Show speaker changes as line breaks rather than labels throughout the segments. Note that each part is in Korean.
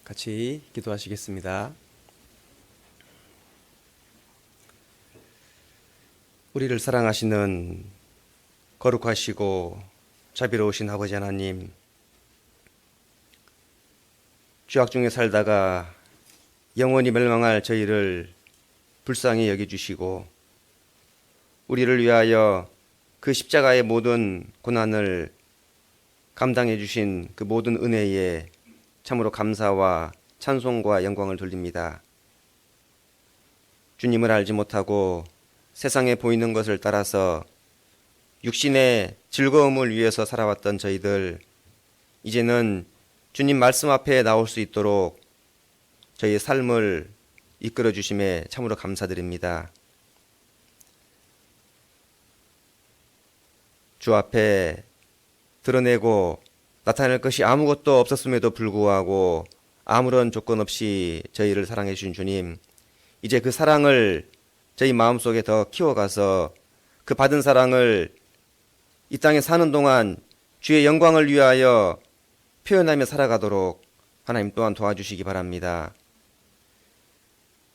같이 기도하시겠습니다. 우리를 사랑하시는 거룩하시고 자비로우신 아버지 하나님, 죄악 중에 살다가 영원히 멸망할 저희를 불쌍히 여겨주시고 우리를 위하여 그 십자가의 모든 고난을 감당해 주신 그 모든 은혜에 참으로 감사와 찬송과 영광을 돌립니다. 주님을 알지 못하고 세상에 보이는 것을 따라서 육신의 즐거움을 위해서 살아왔던 저희들, 이제는 주님 말씀 앞에 나올 수 있도록 저희의 삶을 이끌어 주심에 참으로 감사드립니다. 주 앞에 드러내고 나타낼 것이 아무것도 없었음에도 불구하고 아무런 조건 없이 저희를 사랑해 주신 주님, 이제 그 사랑을 저희 마음속에 더 키워가서 그 받은 사랑을 이 땅에 사는 동안 주의 영광을 위하여 표현하며 살아가도록 하나님 또한 도와주시기 바랍니다.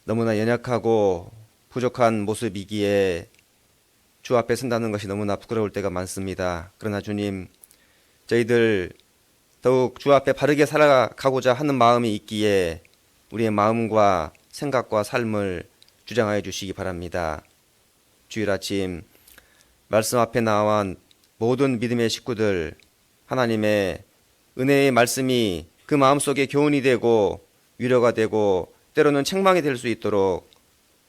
너무나 연약하고 부족한 모습이기에 주 앞에 선다는 것이 너무나 부끄러울 때가 많습니다. 그러나 주님, 저희들 더욱 주 앞에 바르게 살아가고자 하는 마음이 있기에 우리의 마음과 생각과 삶을 주장하여 주시기 바랍니다. 주일 아침 말씀 앞에 나와 모든 믿음의 식구들, 하나님의 은혜의 말씀이 그 마음속에 교훈이 되고 위로가 되고 때로는 책망이 될 수 있도록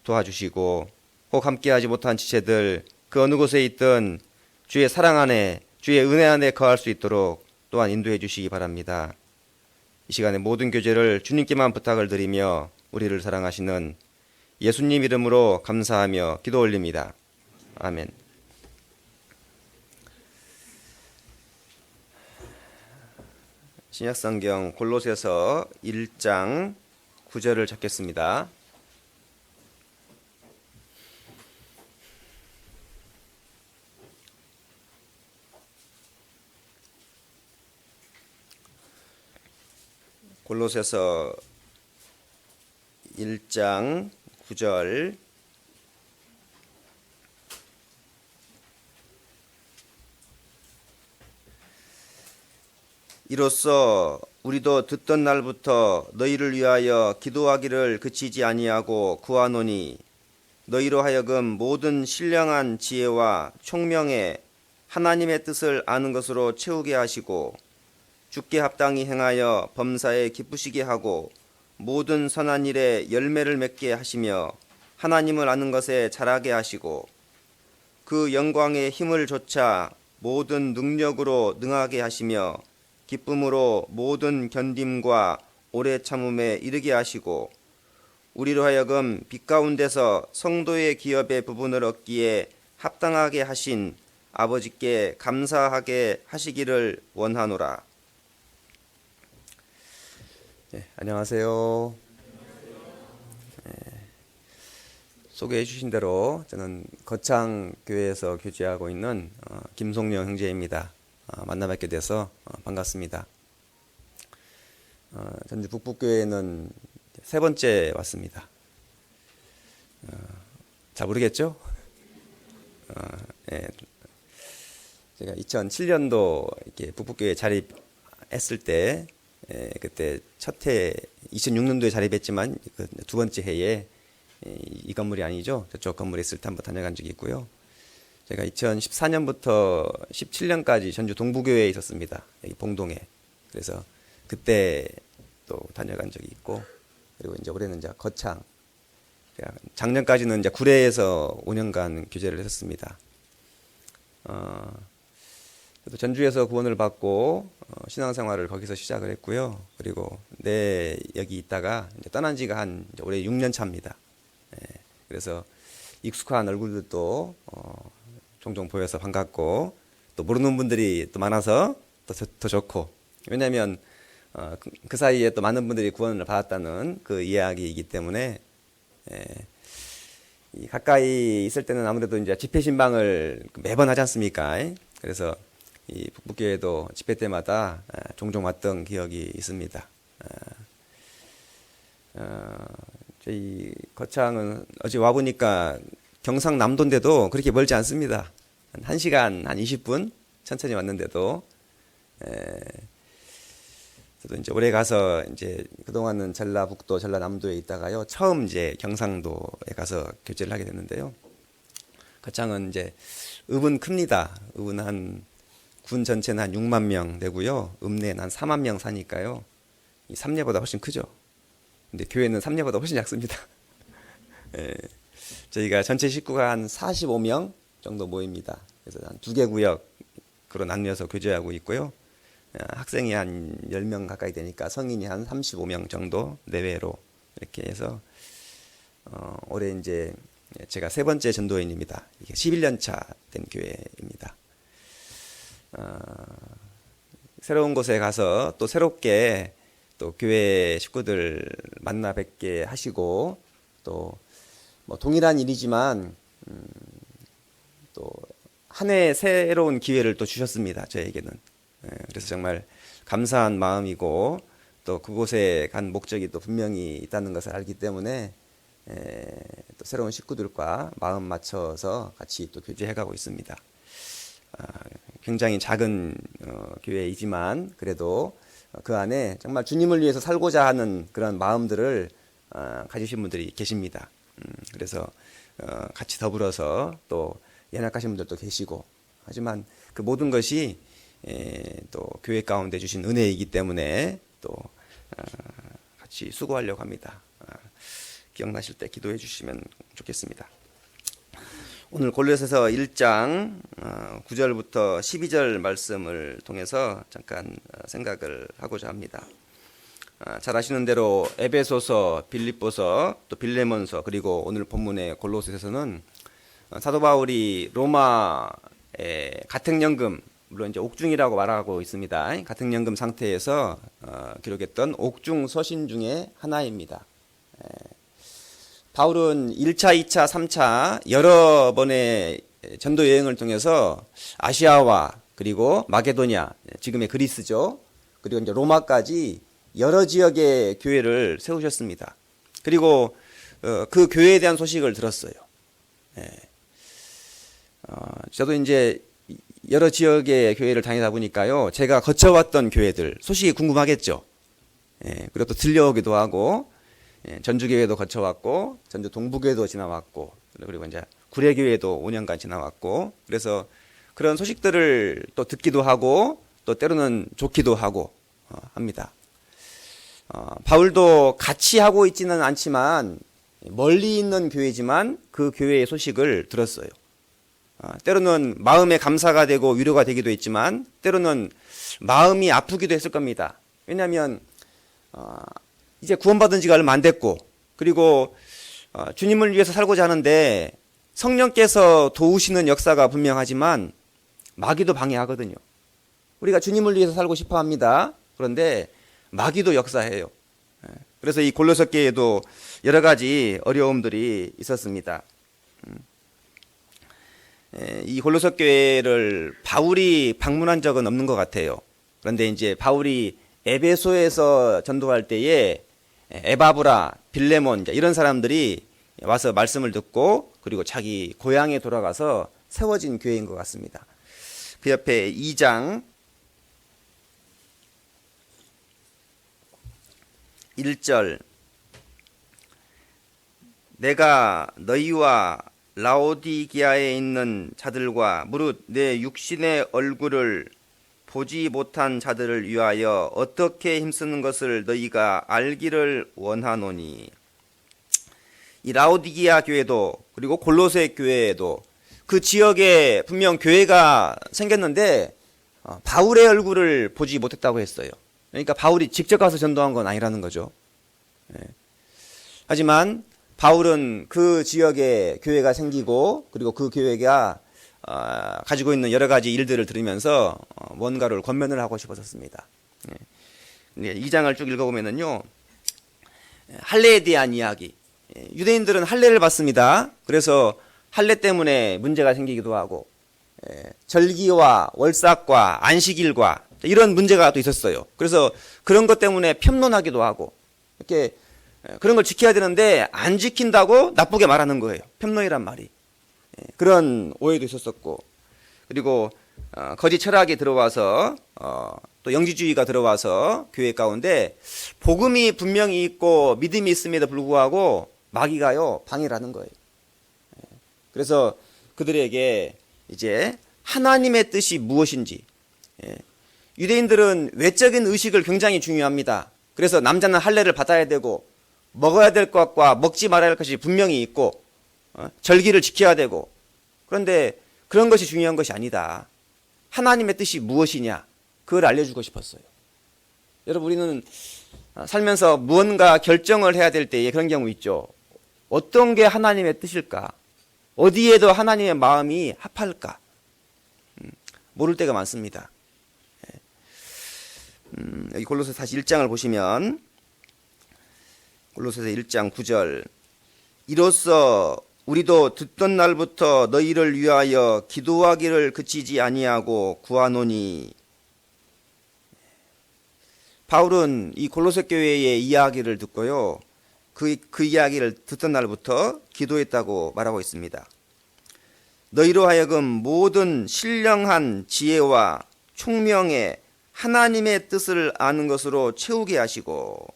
도와주시고, 혹 함께하지 못한 지체들 그 어느 곳에 있든 주의 사랑 안에, 주의 은혜 안에 거할 수 있도록 또한 인도해 주시기 바랍니다. 이 시간에 모든 교제를 주님께만 부탁을 드리며 우리를 사랑하시는 예수님 이름으로 감사하며 기도 올립니다. 아멘. 신약성경 골로새서 1장 9절을 찾겠습니다. 골로새서 1장 9절 이로써 우리도 듣던 날부터 너희를 위하여 기도하기를 그치지 아니하고 구하노니 너희로 하여금 모든 신령한 지혜와 총명에 하나님의 뜻을 아는 것으로 채우게 하시고 주께 합당히 행하여 범사에 기쁘시게 하고 모든 선한 일에 열매를 맺게 하시며 하나님을 아는 것에 자라게 하시고 그 영광의 힘을 조차 모든 능력으로 능하게 하시며 기쁨으로 모든 견딤과 오래 참음에 이르게 하시고 우리로 하여금 빛 가운데서 성도의 기업의 부분을 얻기에 합당하게 하신 아버지께 감사하게 하시기를 원하노라. 네, 안녕하세요. 네, 소개해 주신 대로 저는 거창교회에서 교제하고 있는 김송영 형제입니다. 만나 뵙게 돼서 반갑습니다. 전주 북북교회는 세 번째 왔습니다. 잘 모르겠죠? 예, 제가 2007년도 이렇게 북북교회 자립했을 때, 그때 첫 해 2006년도에 자립했지만 그 두 번째 해에 이 건물이 아니죠. 저쪽 건물에 있을 때 한번 다녀간 적이 있고요. 제가 2014년부터 17년까지 전주 동부교회에 있었습니다. 여기 봉동에. 그래서 그때 또 다녀간 적이 있고, 그리고 이제 올해는 이제 거창. 작년까지는 이제 구례에서 5년간 교제를 했었습니다. 그래도 전주에서 구원을 받고 신앙생활을 거기서 시작을 했고요. 그리고 여기 있다가 이제 떠난 지가 한 올해 6년 차입니다. 그래서 익숙한 얼굴들도 종종 보여서 반갑고 또 모르는 분들이 또 많아서 더 좋고, 왜냐하면 그 사이에 또 많은 분들이 구원을 받았다는 그 이야기이기 때문에 가까이 있을 때는 아무래도 이제 집회 신방을 매번 하지 않습니까? 그래서 이 북북교회도 집회 때마다 종종 왔던 기억이 있습니다. 저희 거창은 어제 와보니까 경상남도인데도 그렇게 멀지 않습니다. 한 1시간 한 20분 천천히 왔는데도, 저도 이제 올해 가서 이제 그동안은 전라북도, 전라남도에 있다가요, 처음 이제 경상도에 가서 교제를 하게 됐는데요. 거창은 이제 읍은 큽니다. 읍은 군 전체는 한 6만 명 되고요. 읍내는 한 4만 명 사니까요. 이 삼례보다 훨씬 크죠. 근데 교회는 삼례보다 훨씬 작습니다. 저희가 전체 식구가 한 45명 정도 모입니다. 그래서 한 2개 구역으로 나뉘어서 교제하고 있고요. 학생이 한 10명 가까이 되니까 성인이 한 35명 정도 내외로 이렇게 해서 올해 이제 제가 세 번째 전도인입니다. 이게 11년 차 된 교회입니다. 새로운 곳에 가서 또 새롭게 또 교회 식구들 만나 뵙게 하시고, 또 뭐 동일한 일이지만 또 한 해 새로운 기회를 또 주셨습니다. 저에게는. 그래서 정말 감사한 마음이고, 또 그곳에 간 목적이 또 분명히 있다는 것을 알기 때문에 또 새로운 식구들과 마음 맞춰서 같이 또 교제해가고 있습니다. 굉장히 작은 교회이지만 그래도 그 안에 정말 주님을 위해서 살고자 하는 그런 마음들을 가지신 분들이 계십니다. 그래서 같이 더불어서 또 연약하신 분들도 계시고, 하지만 그 모든 것이 또 교회 가운데 주신 은혜이기 때문에 또 같이 수고하려고 합니다. 기억나실 때 기도해 주시면 좋겠습니다. 오늘 골로새서 1장 9절부터 12절 말씀을 통해서 잠깐 생각을 하고자 합니다. 잘 아시는 대로 에베소서, 빌립보서, 또 빌레몬서, 그리고 오늘 본문의 골로새서는 사도 바울이 로마의 가택연금, 물론 이제 옥중이라고 말하고 있습니다. 가택연금 상태에서 기록했던 옥중 서신 중에 하나입니다. 바울은 1차, 2차, 3차 여러 번의 전도 여행을 통해서 아시아와 그리고 마게도냐, 지금의 그리스죠. 그리고 이제 로마까지 여러 지역의 교회를 세우셨습니다. 그리고 그 교회에 대한 소식을 들었어요. 저도 이제 여러 지역의 교회를 다니다 보니까요, 제가 거쳐왔던 교회들 소식이 궁금하겠죠. 예, 그리고 또 들려오기도 하고, 예, 전주교회도 거쳐왔고, 전주 동부교회도 지나왔고, 그리고 이제 구례교회도 5년간 지나왔고, 그래서 그런 소식들을 또 듣기도 하고, 또 때로는 좋기도 하고 합니다. 바울도 같이 하고 있지는 않지만 멀리 있는 교회지만 그 교회의 소식을 들었어요. 때로는 마음에 감사가 되고 위로가 되기도 했지만 때로는 마음이 아프기도 했을 겁니다. 왜냐하면 이제 구원받은 지가 얼마 안 됐고, 그리고 주님을 위해서 살고자 하는데 성령께서 도우시는 역사가 분명하지만 마귀도 방해하거든요. 우리가 주님을 위해서 살고 싶어 합니다. 그런데 마귀도 역사해요. 그래서 이 골로새 교회에도 여러 가지 어려움들이 있었습니다. 이 골로새 교회를 바울이 방문한 적은 없는 것 같아요. 그런데 이제 바울이 에베소에서 전도할 때에 에바브라, 빌레몬 이런 사람들이 와서 말씀을 듣고 그리고 자기 고향에 돌아가서 세워진 교회인 것 같습니다. 그 옆에 2장 1절, 내가 너희와 라오디게아에 있는 자들과 무릇 내 육신의 얼굴을 보지 못한 자들을 위하여 어떻게 힘쓰는 것을 너희가 알기를 원하노니. 이 라오디게아 교회도 그리고 골로새 교회에도 그 지역에 분명 교회가 생겼는데 바울의 얼굴을 보지 못했다고 했어요. 그러니까 바울이 직접 가서 전도한 건 아니라는 거죠. 하지만 바울은 그 지역에 교회가 생기고 그리고 그 교회가 가지고 있는 여러 가지 일들을 들으면서 뭔가를 권면을 하고 싶었습니다. 2장을 쭉 읽어보면은요, 할례에 대한 이야기. 유대인들은 할례를 받습니다. 그래서 할례 때문에 문제가 생기기도 하고, 절기와 월삭과 안식일과 이런 문제가 또 있었어요. 그래서 그런 것 때문에 편론하기도 하고, 이렇게 그런 걸 지켜야 되는데 안 지킨다고 나쁘게 말하는 거예요. 편론이란 말이. 그런 오해도 있었었고, 그리고 거짓 철학이 들어와서 또 영지주의가 들어와서 교회 가운데 복음이 분명히 있고 믿음이 있음에도 불구하고 마귀가요 방해를 하는 거예요. 그래서 그들에게 이제 하나님의 뜻이 무엇인지, 유대인들은 외적인 의식을 굉장히 중요합니다. 그래서 남자는 할례를 받아야 되고 먹어야 될 것과 먹지 말아야 할 것이 분명히 있고 절기를 지켜야 되고, 그런데 그런 것이 중요한 것이 아니다. 하나님의 뜻이 무엇이냐, 그걸 알려주고 싶었어요. 여러분, 우리는 살면서 무언가 결정을 해야 될 때에 그런 경우 있죠. 어떤 게 하나님의 뜻일까? 어디에도 하나님의 마음이 합할까? 모를 때가 많습니다. 여기 골로새 다시 1장을 보시면 골로새서 1장 9절, 이로써 우리도 듣던 날부터 너희를 위하여 기도하기를 그치지 아니하고 구하노니. 바울은 이 골로새 교회의 이야기를 듣고요, 그 이야기를 듣던 날부터 기도했다고 말하고 있습니다. 너희로 하여금 모든 신령한 지혜와 총명에 하나님의 뜻을 아는 것으로 채우게 하시고.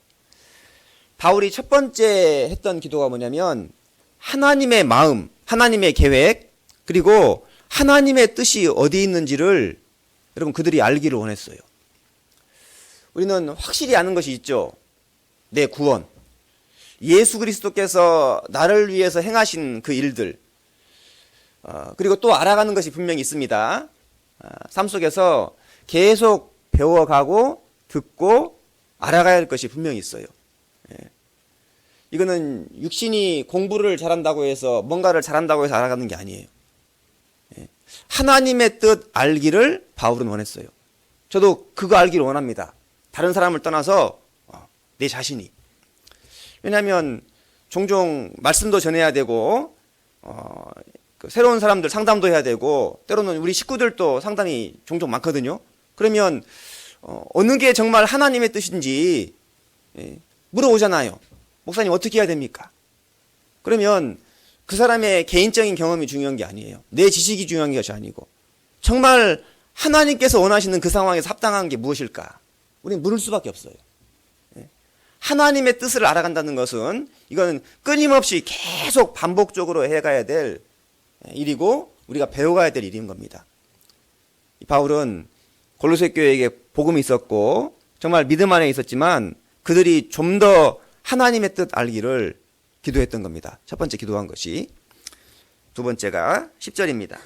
바울이 첫 번째 했던 기도가 뭐냐면 하나님의 마음, 하나님의 계획, 그리고 하나님의 뜻이 어디 있는지를 여러분 그들이 알기를 원했어요. 우리는 확실히 아는 것이 있죠. 내 구원, 예수 그리스도께서 나를 위해서 행하신 그 일들, 그리고 또 알아가는 것이 분명히 있습니다. 삶 속에서 계속 배워가고 듣고 알아가야 할 것이 분명히 있어요. 이거는 육신이 공부를 잘한다고 해서 뭔가를 잘한다고 해서 알아가는 게 아니에요. 하나님의 뜻 알기를 바울은 원했어요. 저도 그거 알기를 원합니다. 다른 사람을 떠나서 내 자신이. 왜냐하면 종종 말씀도 전해야 되고 새로운 사람들 상담도 해야 되고, 때로는 우리 식구들도 상담이 종종 많거든요. 그러면 어느 게 정말 하나님의 뜻인지 물어오잖아요. 목사님 어떻게 해야 됩니까? 그러면 그 사람의 개인적인 경험이 중요한 게 아니에요. 내 지식이 중요한 것이 아니고 정말 하나님께서 원하시는 그 상황에서 합당한 게 무엇일까? 우리는 물을 수밖에 없어요. 하나님의 뜻을 알아간다는 것은 이건 끊임없이 계속 반복적으로 해가야 될 일이고 우리가 배워가야 될 일인 겁니다. 바울은 골로새 교회에게 복음이 있었고 정말 믿음 안에 있었지만 그들이 좀 더 하나님의 뜻 알기를 기도했던 겁니다. 첫 번째 기도한 것이. 두 번째가 10절입니다.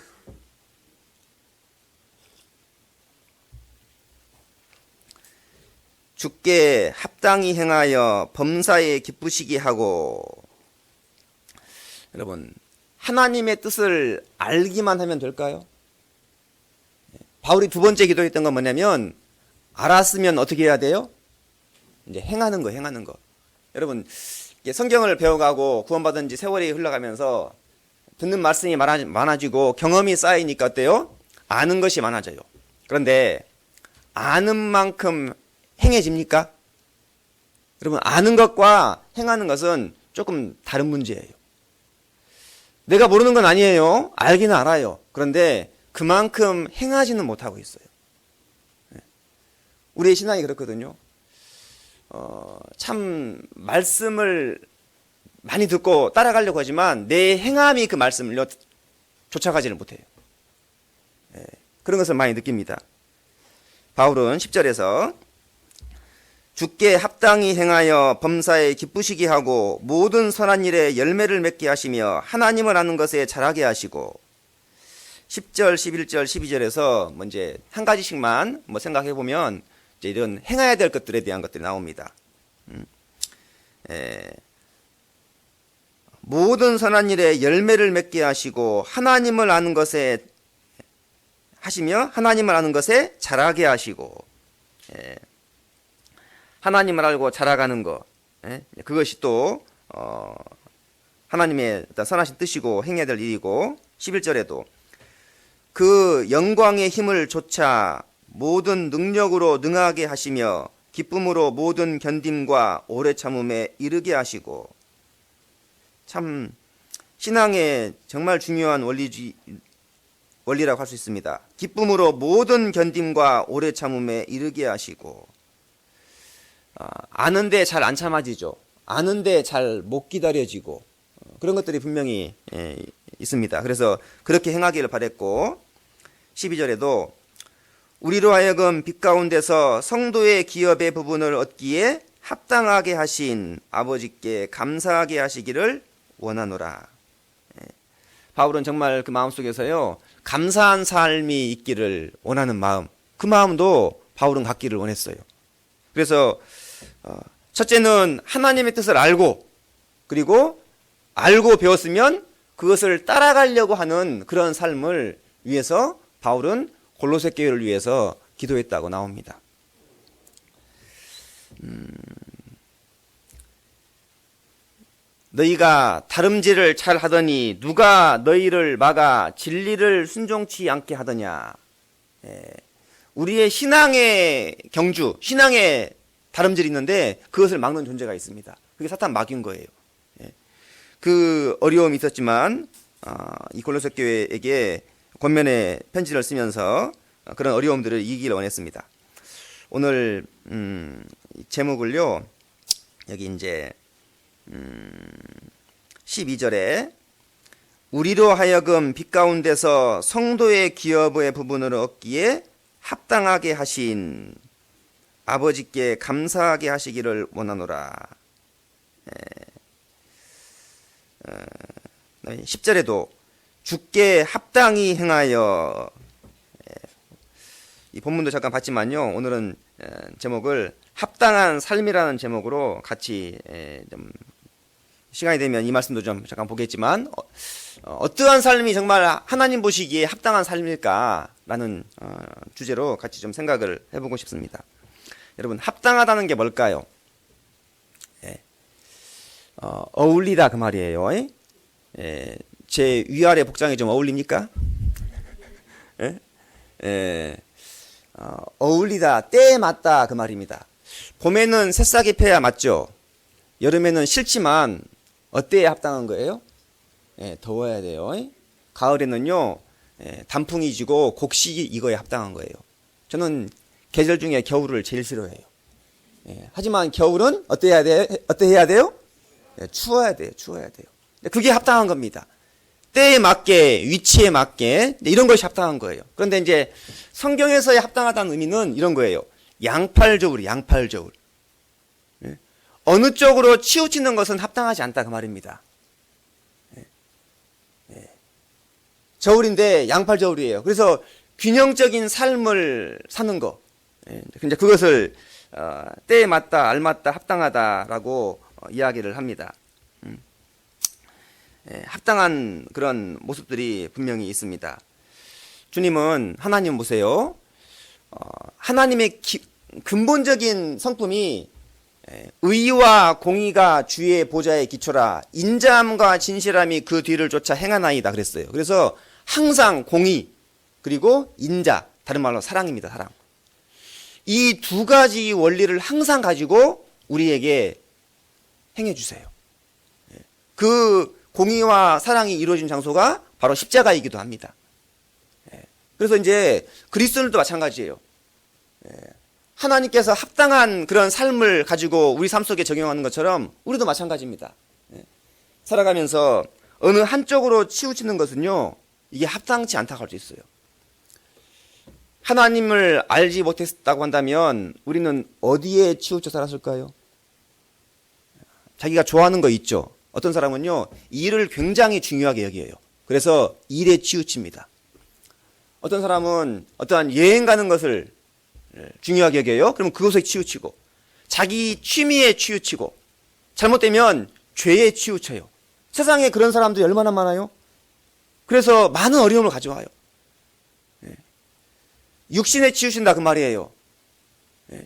주께 합당히 행하여 범사에 기쁘시게 하고. 여러분, 하나님의 뜻을 알기만 하면 될까요? 바울이 두 번째 기도했던 건 뭐냐면 알았으면 어떻게 해야 돼요? 이제 행하는 거. 여러분, 성경을 배워가고 구원받은 지 세월이 흘러가면서 듣는 말씀이 많아지고 경험이 쌓이니까 어때요? 아는 것이 많아져요. 그런데 아는 만큼 행해집니까? 여러분, 아는 것과 행하는 것은 조금 다른 문제예요. 내가 모르는 건 아니에요. 알기는 알아요. 그런데 그만큼 행하지는 못하고 있어요. 우리의 신앙이 그렇거든요. 참 말씀을 많이 듣고 따라가려고 하지만 내 행함이 그 말씀을 쫓아가지를 못해요. 그런 것을 많이 느낍니다. 바울은 10절에서 주께 합당히 행하여 범사에 기쁘시게 하고 모든 선한 일에 열매를 맺게 하시며 하나님을 아는 것에 자라게 하시고 10절, 11절, 12절에서 뭐 이제 한 가지씩만 뭐 생각해 보면 이제 이런 행해야 될 것들에 대한 것들이 나옵니다. 모든 선한 일에 열매를 맺게 하시고 하나님을 아는 것에 하시며 하나님을 아는 것에 자라게 하시고 하나님을 알고 자라가는 것 그것이 또 하나님의 어떤 선하신 뜻이고 행해야 될 일이고 11절에도 그 영광의 힘을 좇아 모든 능력으로 능하게 하시며 기쁨으로 모든 견딤과 오래 참음에 이르게 하시고 참 신앙의 정말 중요한 원리라고 할 수 있습니다. 기쁨으로 모든 견딤과 오래 참음에 이르게 하시고 아는데 잘 안 참아지죠. 아는데 잘 못 기다려지고 그런 것들이 분명히 있습니다. 그래서 그렇게 행하기를 바랬고 12절에도 우리로 하여금 빛 가운데서 성도의 기업의 부분을 얻기에 합당하게 하신 아버지께 감사하게 하시기를 원하노라. 바울은 정말 그 마음속에서요 감사한 삶이 있기를 원하는 마음 그 마음도 바울은 갖기를 원했어요. 그래서 첫째는 하나님의 뜻을 알고 그리고 알고 배웠으면 그것을 따라가려고 하는 그런 삶을 위해서 바울은 골로새 교회를 위해서 기도했다고 나옵니다. 너희가 다름질을 잘 하더니 누가 너희를 막아 진리를 순종치 않게 하더냐. 우리의 신앙의 경주, 신앙의 다름질이 있는데 그것을 막는 존재가 있습니다. 그게 사탄 마귀인 거예요. 그 어려움이 있었지만 이 골로새 교회에게 권면의 편지를 쓰면서 그런 어려움들을 이기기를 원했습니다. 오늘 제목을요 여기 이제 12절에 우리로 하여금 빛 가운데서 성도의 기업의 부분을 얻기에 합당하게 하신 아버지께 감사하게 하시기를 원하노라. 10절에도 주께 합당히 행하여 이 본문도 잠깐 봤지만요 오늘은 제목을 합당한 삶이라는 제목으로 같이 좀 시간이 되면 이 말씀도 좀 잠깐 보겠지만 어떠한 삶이 정말 하나님 보시기에 합당한 삶일까라는 주제로 같이 좀 생각을 해보고 싶습니다. 여러분 합당하다는 게 뭘까요? 어울리다 그 말이에요. 제 위아래 복장이 좀 어울립니까? 어울리다 때에 맞다 그 말입니다. 봄에는 새싹이 펴야 맞죠. 여름에는 싫지만 어때야 합당한 거예요? 더워야 돼요. 가을에는요 단풍이 지고 곡식이 익어야 합당한 거예요. 저는 계절 중에 겨울을 제일 싫어해요. 하지만 겨울은 어때야 돼요? 추워야 돼요. 그게 합당한 겁니다. 때에 맞게, 위치에 맞게, 이런 것이 합당한 거예요. 그런데 이제 성경에서의 합당하다는 의미는 이런 거예요. 양팔저울이 양팔저울. 어느 쪽으로 치우치는 것은 합당하지 않다, 그 말입니다. 저울인데 양팔저울이에요. 그래서 균형적인 삶을 사는 거. 이제 그것을 때에 맞다, 알맞다, 합당하다라고 이야기를 합니다. 합당한 그런 모습들이 분명히 있습니다. 주님은, 하나님 보세요. 하나님의 근본적인 성품이 의와 공의가 주의 보좌의 기초라, 인자함과 진실함이 그 뒤를 쫓아 행하나이다 그랬어요. 그래서 항상 공의 그리고 인자, 다른 말로 사랑입니다. 사랑. 이 두 가지 원리를 항상 가지고 우리에게 행해 주세요. 그 공의와 사랑이 이루어진 장소가 바로 십자가이기도 합니다. 그래서 이제 그리스도인들도 마찬가지예요. 하나님께서 합당한 그런 삶을 가지고 우리 삶 속에 적용하는 것처럼 우리도 마찬가지입니다. 살아가면서 어느 한쪽으로 치우치는 것은요, 이게 합당치 않다고 할 수 있어요. 하나님을 알지 못했다고 한다면 우리는 어디에 치우쳐 살았을까요? 자기가 좋아하는 거 있죠. 어떤 사람은요, 일을 굉장히 중요하게 여겨요. 그래서 일에 치우칩니다. 어떤 사람은 어떠한 여행 가는 것을 중요하게 여겨요. 그러면 그것에 치우치고, 자기 취미에 치우치고, 잘못되면 죄에 치우쳐요. 세상에 그런 사람들이 얼마나 많아요? 그래서 많은 어려움을 가져와요. 육신에 치우친다, 그 말이에요.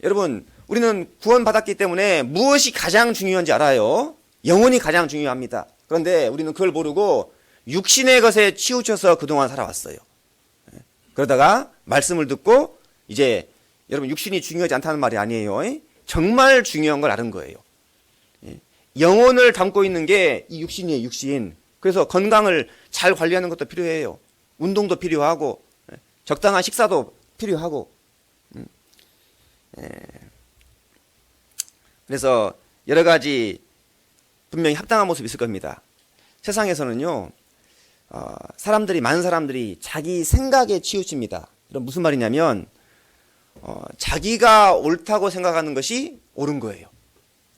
여러분, 우리는 구원받았기 때문에 무엇이 가장 중요한지 알아요. 영혼이 가장 중요합니다. 그런데 우리는 그걸 모르고 육신의 것에 치우쳐서 그동안 살아왔어요. 그러다가 말씀을 듣고 이제 여러분, 육신이 중요하지 않다는 말이 아니에요. 정말 중요한 걸 아는 거예요. 영혼을 담고 있는 게 이 육신이에요, 육신. 그래서 건강을 잘 관리하는 것도 필요해요. 운동도 필요하고, 적당한 식사도 필요하고. 그래서 여러 가지 분명히 합당한 모습이 있을 겁니다. 세상에서는요, 많은 사람들이 자기 생각에 치우칩니다. 그럼 무슨 말이냐면, 자기가 옳다고 생각하는 것이 옳은 거예요.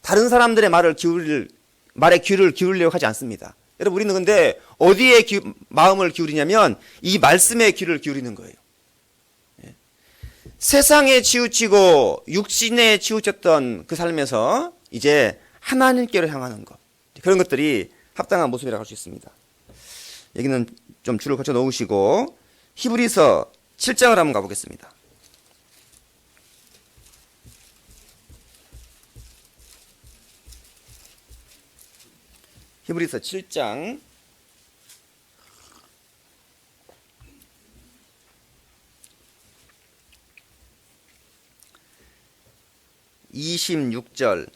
다른 사람들의 말에 귀를 기울이려고 하지 않습니다. 여러분, 우리는 근데 어디에 마음을 기울이냐면 이 말씀에 귀를 기울이는 거예요. 세상에 치우치고 육신에 치우쳤던 그 삶에서 이제 하나님께로 향하는 것, 그런 것들이 합당한 모습이라고 할 수 있습니다. 여기는 좀 줄을 거쳐 놓으시고 히브리서 7장을 한번 가보겠습니다. 히브리서 7장 26절.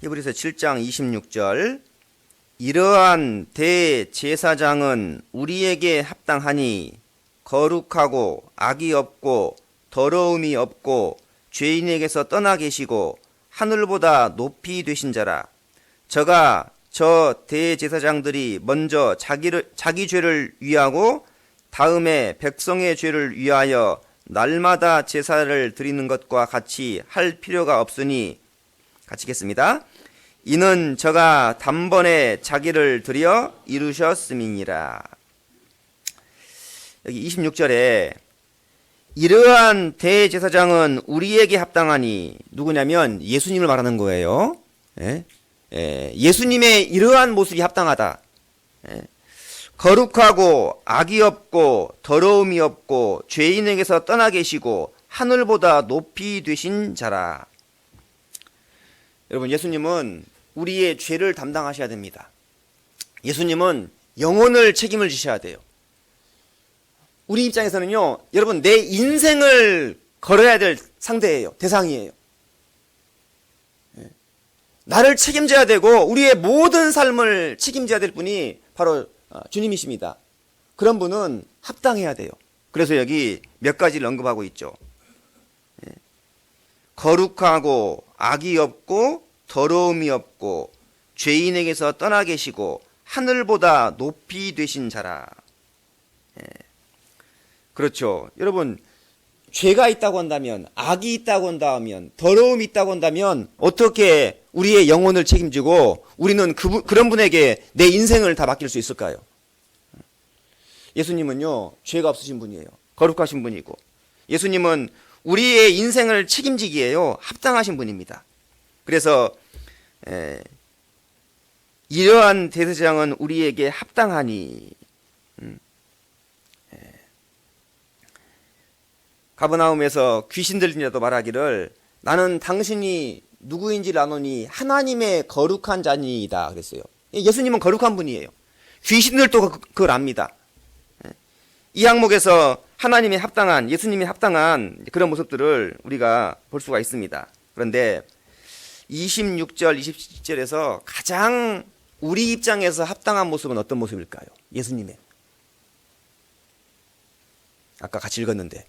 히브리서 7장 26절. 이러한 대제사장은 우리에게 합당하니 거룩하고 악이 없고 더러움이 없고 죄인에게서 떠나 계시고 하늘보다 높이 되신 자라. 저가 저 대제사장들이 먼저 자기 죄를 위하고 다음에 백성의 죄를 위하여 날마다 제사를 드리는 것과 같이 할 필요가 없으니, 같이 읽겠습니다. 이는 저가 단번에 자기를 드려 이루셨음이니라. 여기 26절에 이러한 대제사장은 우리에게 합당하니, 누구냐면 예수님을 말하는 거예요. 예수님의 이러한 모습이 합당하다. 거룩하고 악이 없고 더러움이 없고 죄인에게서 떠나 계시고 하늘보다 높이 되신 자라. 여러분, 예수님은 우리의 죄를 담당하셔야 됩니다. 예수님은 영혼을 책임을 지셔야 돼요. 우리 입장에서는요, 여러분, 내 인생을 걸어야 될 상대예요. 대상이에요. 나를 책임져야 되고 우리의 모든 삶을 책임져야 될 분이 바로 주님이십니다. 그런 분은 합당해야 돼요. 그래서 여기 몇 가지를 언급하고 있죠. 거룩하고 악이 없고 더러움이 없고 죄인에게서 떠나 계시고 하늘보다 높이 되신 자라. 그렇죠. 여러분, 죄가 있다고 한다면, 악이 있다고 한다면, 더러움이 있다고 한다면 어떻게 우리의 영혼을 책임지고 우리는 그런 분에게 내 인생을 다 맡길 수 있을까요? 예수님은요, 죄가 없으신 분이에요. 거룩하신 분이고, 예수님은 우리의 인생을 책임지기에요 합당하신 분입니다. 그래서 이러한 대제사장은 우리에게 합당하니. 가버나움에서 귀신 들린 자도 말하기를 나는 당신이 누구인지를 아노니 하나님의 거룩한 자니이다 그랬어요. 예수님은 거룩한 분이에요. 귀신들도 그걸 압니다. 이 항목에서 하나님의 합당한, 예수님이 합당한 그런 모습들을 우리가 볼 수가 있습니다. 그런데 26절, 27절에서 가장 우리 입장에서 합당한 모습은 어떤 모습일까요? 예수님의. 아까 같이 읽었는데.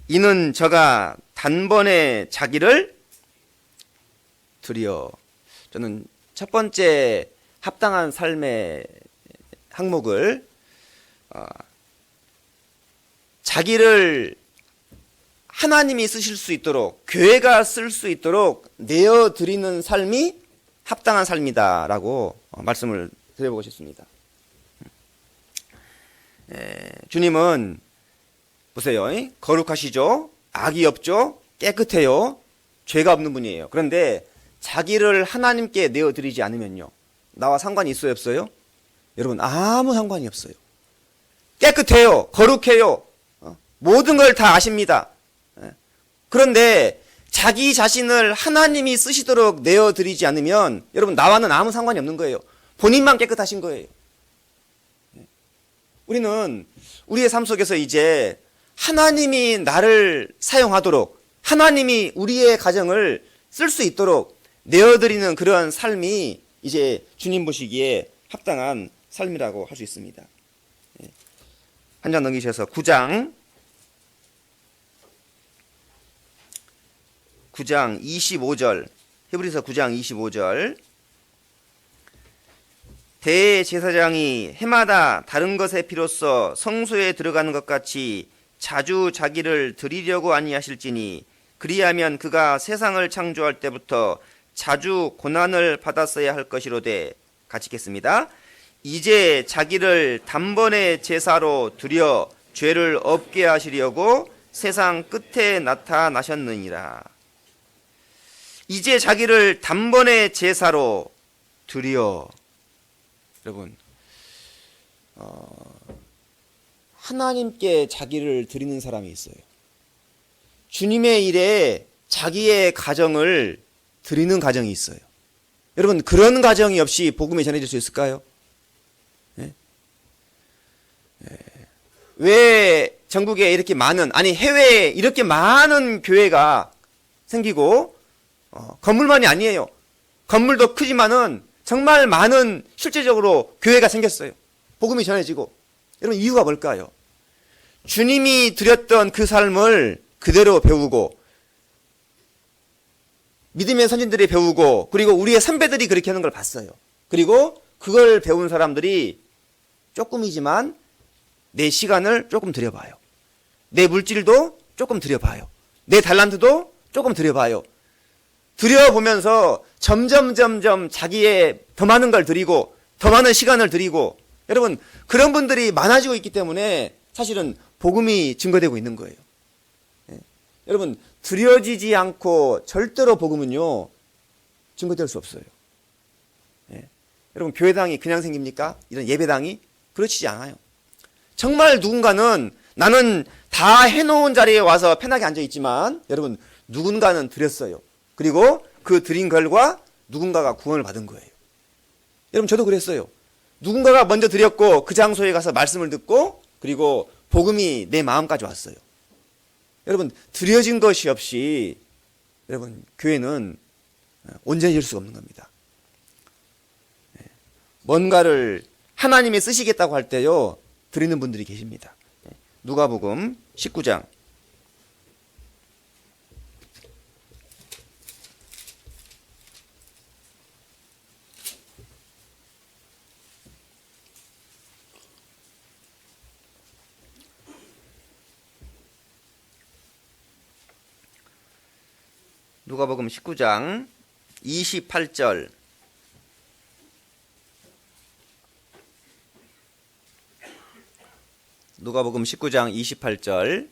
이는 저가 단번에 자기를 드려. 저는 첫 번째 합당한 삶의 항목을 자기를 하나님이 쓰실 수 있도록, 교회가 쓸 수 있도록 내어드리는 삶이 합당한 삶이다라고 말씀을 드려보고 싶습니다. 주님은 보세요. 거룩하시죠? 악이 없죠? 깨끗해요? 죄가 없는 분이에요. 그런데 자기를 하나님께 내어드리지 않으면요, 나와 상관이 있어요, 없어요? 여러분, 아무 상관이 없어요. 깨끗해요. 거룩해요. 모든 걸 다 아십니다. 그런데 자기 자신을 하나님이 쓰시도록 내어드리지 않으면 여러분, 나와는 아무 상관이 없는 거예요. 본인만 깨끗하신 거예요. 우리는 우리의 삶 속에서 이제 하나님이 나를 사용하도록, 하나님이 우리의 가정을 쓸 수 있도록 내어드리는 그런 삶이 이제 주님 보시기에 합당한 삶이라고 할 수 있습니다. 한 장 넘기셔서 9장 25절, 히브리서 9장 25절. 대제사장이 해마다 다른 것의 피로써 성소에 들어가는 것 같이 자주 자기를 드리려고 아니하실지니 그리하면 그가 세상을 창조할 때부터 자주 고난을 받았어야 할 것이로되. 같이 읽겠습니다. 이제 자기를 단번에 제사로 드려 죄를 없게 하시려고 세상 끝에 나타나셨느니라. 이제 자기를 단번에 제사로 드려. 여러분, 하나님께 자기를 드리는 사람이 있어요. 주님의 일에 자기의 가정을 드리는 가정이 있어요. 여러분, 그런 가정이 없이 복음이 전해질 수 있을까요? 왜 전국에 이렇게 많은, 아니 해외에 이렇게 많은 교회가 생기고 건물만이 아니에요. 건물도 크지만은 정말 많은 실제적으로 교회가 생겼어요. 복음이 전해지고. 여러분, 이유가 뭘까요? 주님이 드렸던 그 삶을 그대로 배우고, 믿음의 선진들이 배우고, 그리고 우리의 선배들이 그렇게 하는 걸 봤어요. 그리고 그걸 배운 사람들이 조금이지만 내 시간을 조금 들여봐요. 내 물질도 조금 들여봐요. 내 달란트도 조금 들여봐요. 들여보면서 점점 자기의 더 많은 걸 드리고 더 많은 시간을 드리고, 여러분, 그런 분들이 많아지고 있기 때문에 사실은 복음이 증거되고 있는 거예요. 여러분, 드려지지 않고 절대로 복음은요 증거될 수 없어요. 여러분, 교회당이 그냥 생깁니까? 이런 예배당이? 그렇지 않아요. 정말 누군가는, 나는 다 해놓은 자리에 와서 편하게 앉아있지만 여러분, 누군가는 드렸어요. 그리고 그 드린 결과 누군가가 구원을 받은 거예요. 여러분, 저도 그랬어요. 누군가가 먼저 드렸고 그 장소에 가서 말씀을 듣고 그리고 복음이 내 마음까지 왔어요. 여러분, 드려진 것이 없이 여러분, 교회는 온전히 될 수가 없는 겁니다. 뭔가를 하나님이 쓰시겠다고 할 때요, 드리는 분들이 계십니다. 누가복음 19장. 누가복음 19장 28절. 누가복음 19장 28절.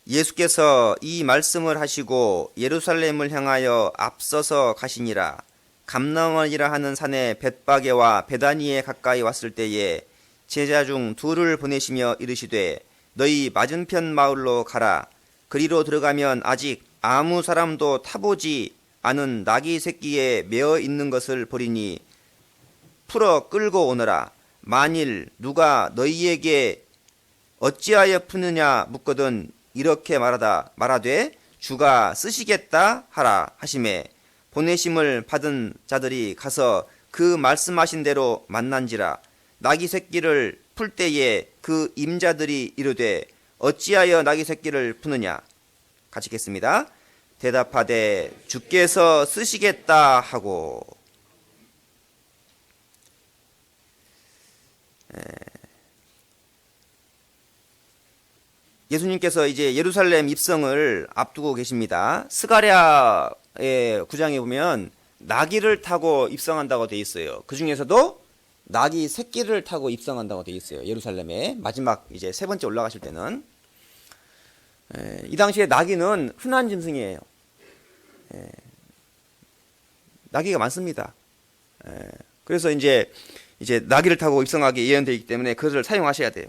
예수께서 이 말씀을 하시고 예루살렘을 향하여 앞서서 가시니라. 감람원이라 하는 산에 벳바게와 베다니에 가까이 왔을 때에 제자 중 둘을 보내시며 이르시되 너희 맞은편 마을로 가라. 그리로 들어가면 아직 아무 사람도 타보지 않은 나귀 새끼에 매어 있는 것을 보리니 풀어 끌고 오너라. 만일 누가 너희에게 어찌하여 푸느냐 묻거든 이렇게 말하되 주가 쓰시겠다 하라 하시매 보내심을 받은 자들이 가서 그 말씀하신 대로 만난지라. 나귀 새끼를 풀 때에 그 임자들이 이르되 어찌하여 나귀 새끼를 푸느냐. 같이 읽겠습니다. 대답하되 주께서 쓰시겠다 하고. 예수님께서 이제 예루살렘 입성을 앞두고 계십니다. 스가랴의 9장에 보면 나귀를 타고 입성한다고 되어 있어요. 그 중에서도 나귀 새끼를 타고 입성한다고 되어 있어요. 예루살렘에 마지막 이제 세 번째 올라가실 때는. 이 당시에 나귀는 흔한 짐승이에요. 나귀가 많습니다. 그래서 이제 나귀를 타고 입성하기 예언되어 있기 때문에 그것을 사용하셔야 돼요.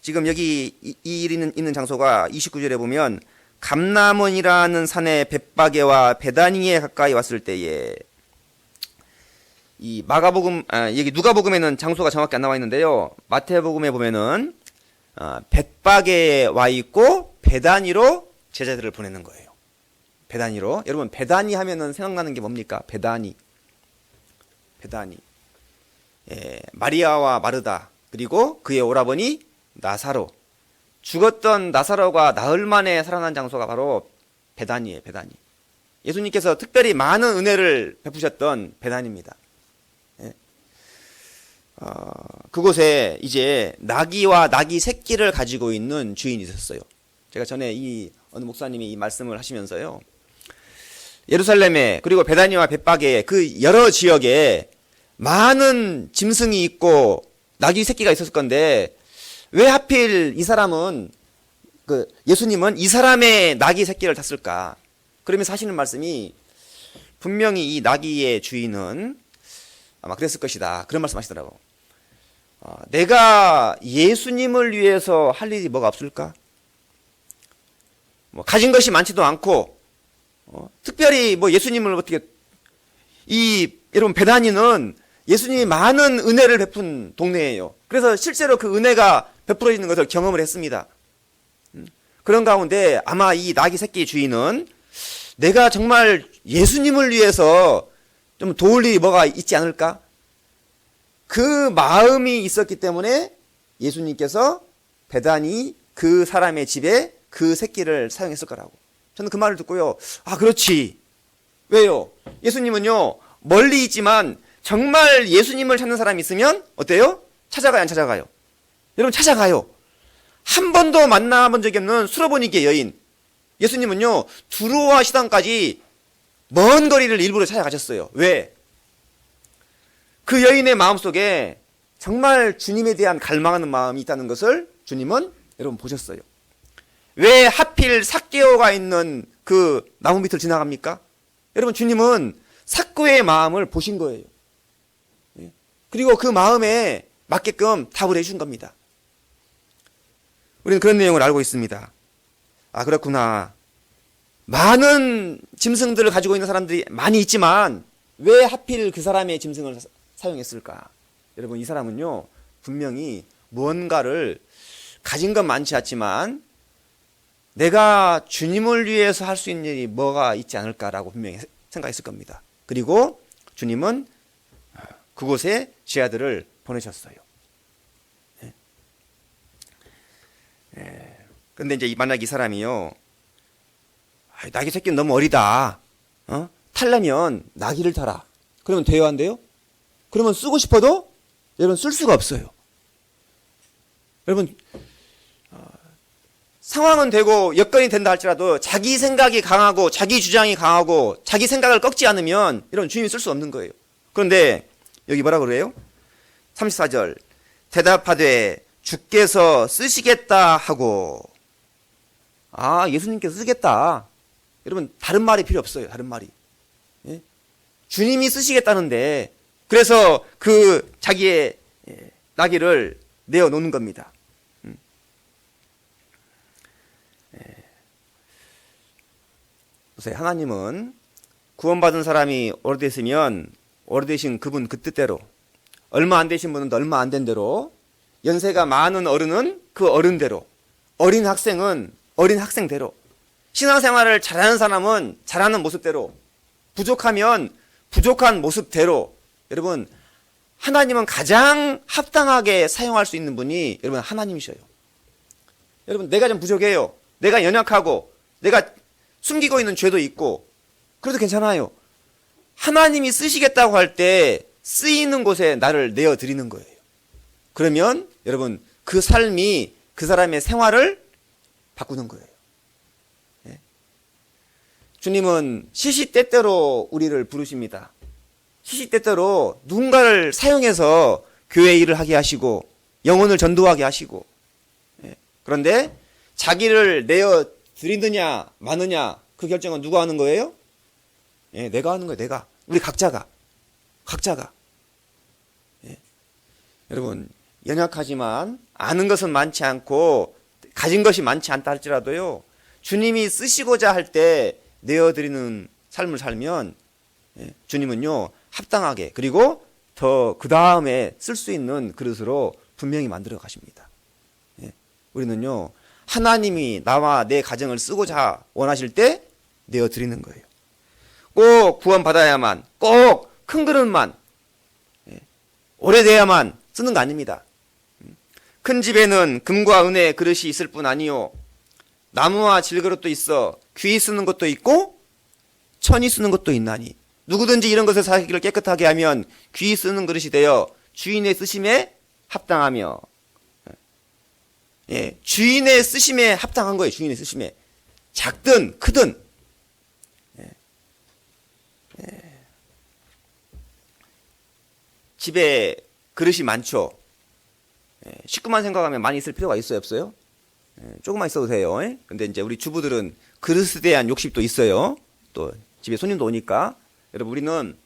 지금 여기 이 일이 있는 장소가 29절에 보면 감람원이라는 산에 벳바게와 베다니에 가까이 왔을 때에, 이 마가복음, 여기 누가복음에는 장소가 정확히 안 나와 있는데요. 마태복음에 보면은 벳바게에 와 있고 베다니로 제자들을 보내는 거예요. 베다니로. 여러분, 베다니 하면은 생각나는 게 뭡니까? 베다니. 마리아와 마르다, 그리고 그의 오라버니 나사로. 죽었던 나사로가 나흘 만에 살아난 장소가 바로 베다니예요. 베다니. 예수님께서 특별히 많은 은혜를 베푸셨던 베다니입니다. 그곳에 이제 나귀와 나귀 새끼를 가지고 있는 주인이 있었어요. 제가 전에 어느 목사님이 이 말씀을 하시면서요, 예루살렘에, 그리고 베다니와 벳바게에, 그 여러 지역에 많은 짐승이 있고 나귀 새끼가 있었을 건데 왜 하필 이 사람은, 예수님은 이 사람의 나귀 새끼를 탔을까? 그러면서 하시는 말씀이, 분명히 이 나귀의 주인은 아마 그랬을 것이다, 그런 말씀 하시더라고. 내가 예수님을 위해서 할 일이 뭐가 없을까? 가진 것이 많지도 않고, 특별히 예수님을 어떻게, 여러분, 베다니는 예수님이 많은 은혜를 베푼 동네예요. 그래서 실제로 그 은혜가 베풀어지는 것을 경험을 했습니다. 그런 가운데 아마 이 나귀 새끼 주인은 내가 정말 예수님을 위해서 좀 도울 일이 뭐가 있지 않을까? 그 마음이 있었기 때문에 예수님께서 베다니 그 사람의 집에 그 새끼를 사용했을 거라고. 저는 그 말을 듣고요, 그렇지. 왜요? 예수님은요, 멀리 있지만 정말 예수님을 찾는 사람이 있으면 어때요? 찾아가요, 안 찾아가요? 여러분, 찾아가요. 한 번도 만나본 적이 없는 수로보니게 여인, 예수님은요, 두로와 시당까지 먼 거리를 일부러 찾아가셨어요. 왜? 그 여인의 마음속에 정말 주님에 대한 갈망하는 마음이 있다는 것을 주님은 여러분 보셨어요. 왜 하필 삭개오가 있는 그 나무 밑을 지나갑니까? 여러분, 주님은 삭개오의 마음을 보신 거예요. 그리고 그 마음에 맞게끔 답을 해준 겁니다. 우리는 그런 내용을 알고 있습니다. 그렇구나. 많은 짐승들을 가지고 있는 사람들이 많이 있지만 왜 하필 그 사람의 짐승을 사용했을까? 여러분, 이 사람은요, 분명히 무언가를 가진 건 많지 않지만 내가 주님을 위해서 할 수 있는 일이 뭐가 있지 않을까라고 분명히 생각했을 겁니다. 그리고 주님은 그곳에 제 아들을 보내셨어요. 그런데 이제 만약 이 사람이요, 나귀 새끼는 너무 어리다. 타려면 나귀를 타라. 그러면 돼요, 안 돼요? 그러면 쓰고 싶어도 여러분 쓸 수가 없어요. 여러분, 상황은 되고 여건이 된다 할지라도 자기 생각이 강하고 자기 주장이 강하고 자기 생각을 꺾지 않으면 이런 주님이 쓸 수 없는 거예요. 그런데 여기 뭐라 그래요? 34절 대답하되 주께서 쓰시겠다 하고, 예수님께서 쓰겠다. 여러분 다른 말이 필요 없어요. 다른 말이. 예? 주님이 쓰시겠다는데 그래서 그 자기의 나귀를 내어놓는 겁니다. 하나님은 구원받은 사람이 오래됐으면 오래되신 그분 그 뜻대로, 얼마 안 되신 분은 얼마 안 된 대로, 연세가 많은 어른은 그 어른대로, 어린 학생은 어린 학생대로, 신앙생활을 잘하는 사람은 잘하는 모습대로, 부족하면 부족한 모습대로, 여러분 하나님은 가장 합당하게 사용할 수 있는 분이 여러분 하나님이셔요. 여러분 내가 좀 부족해요. 내가 연약하고 내가 숨기고 있는 죄도 있고 그래도 괜찮아요. 하나님이 쓰시겠다고 할 때 쓰이는 곳에 나를 내어드리는 거예요. 그러면 여러분 그 삶이 그 사람의 생활을 바꾸는 거예요. 예? 주님은 시시때때로 우리를 부르십니다. 시시때때로 누군가를 사용해서 교회 일을 하게 하시고 영혼을 전도하게 하시고, 그런데 자기를 내어드리느냐 마느냐 그 결정은 누가 하는 거예요? 내가 하는 거예요. 내가. 우리 각자가. 여러분 연약하지만 아는 것은 많지 않고 가진 것이 많지 않다 할지라도요, 주님이 쓰시고자 할 때 내어드리는 삶을 살면 주님은요 합당하게, 그리고 더 그 다음에 쓸 수 있는 그릇으로 분명히 만들어 가십니다. 우리는요 하나님이 나와 내 가정을 쓰고자 원하실 때 내어드리는 거예요. 꼭 구원받아야만, 꼭 큰 그릇만, 오래돼야만 쓰는 거 아닙니다. 큰 집에는 금과 은의 그릇이 있을 뿐 아니요 나무와 질그릇도 있어 귀히 쓰는 것도 있고 천히 쓰는 것도 있나니, 누구든지 이런 것을 자기를 깨끗하게 하면 귀히 쓰는 그릇이 되어 주인의 쓰심에 합당하며, 주인의 쓰심에 합당한 거예요. 주인의 쓰심에. 작든 크든. 집에 그릇이 많죠. 식구만 생각하면 많이 있을 필요가 있어요, 없어요? 조금만 있어도 돼요. 근데 이제 우리 주부들은 그릇에 대한 욕심도 있어요. 또 집에 손님도 오니까. 여러분 우리는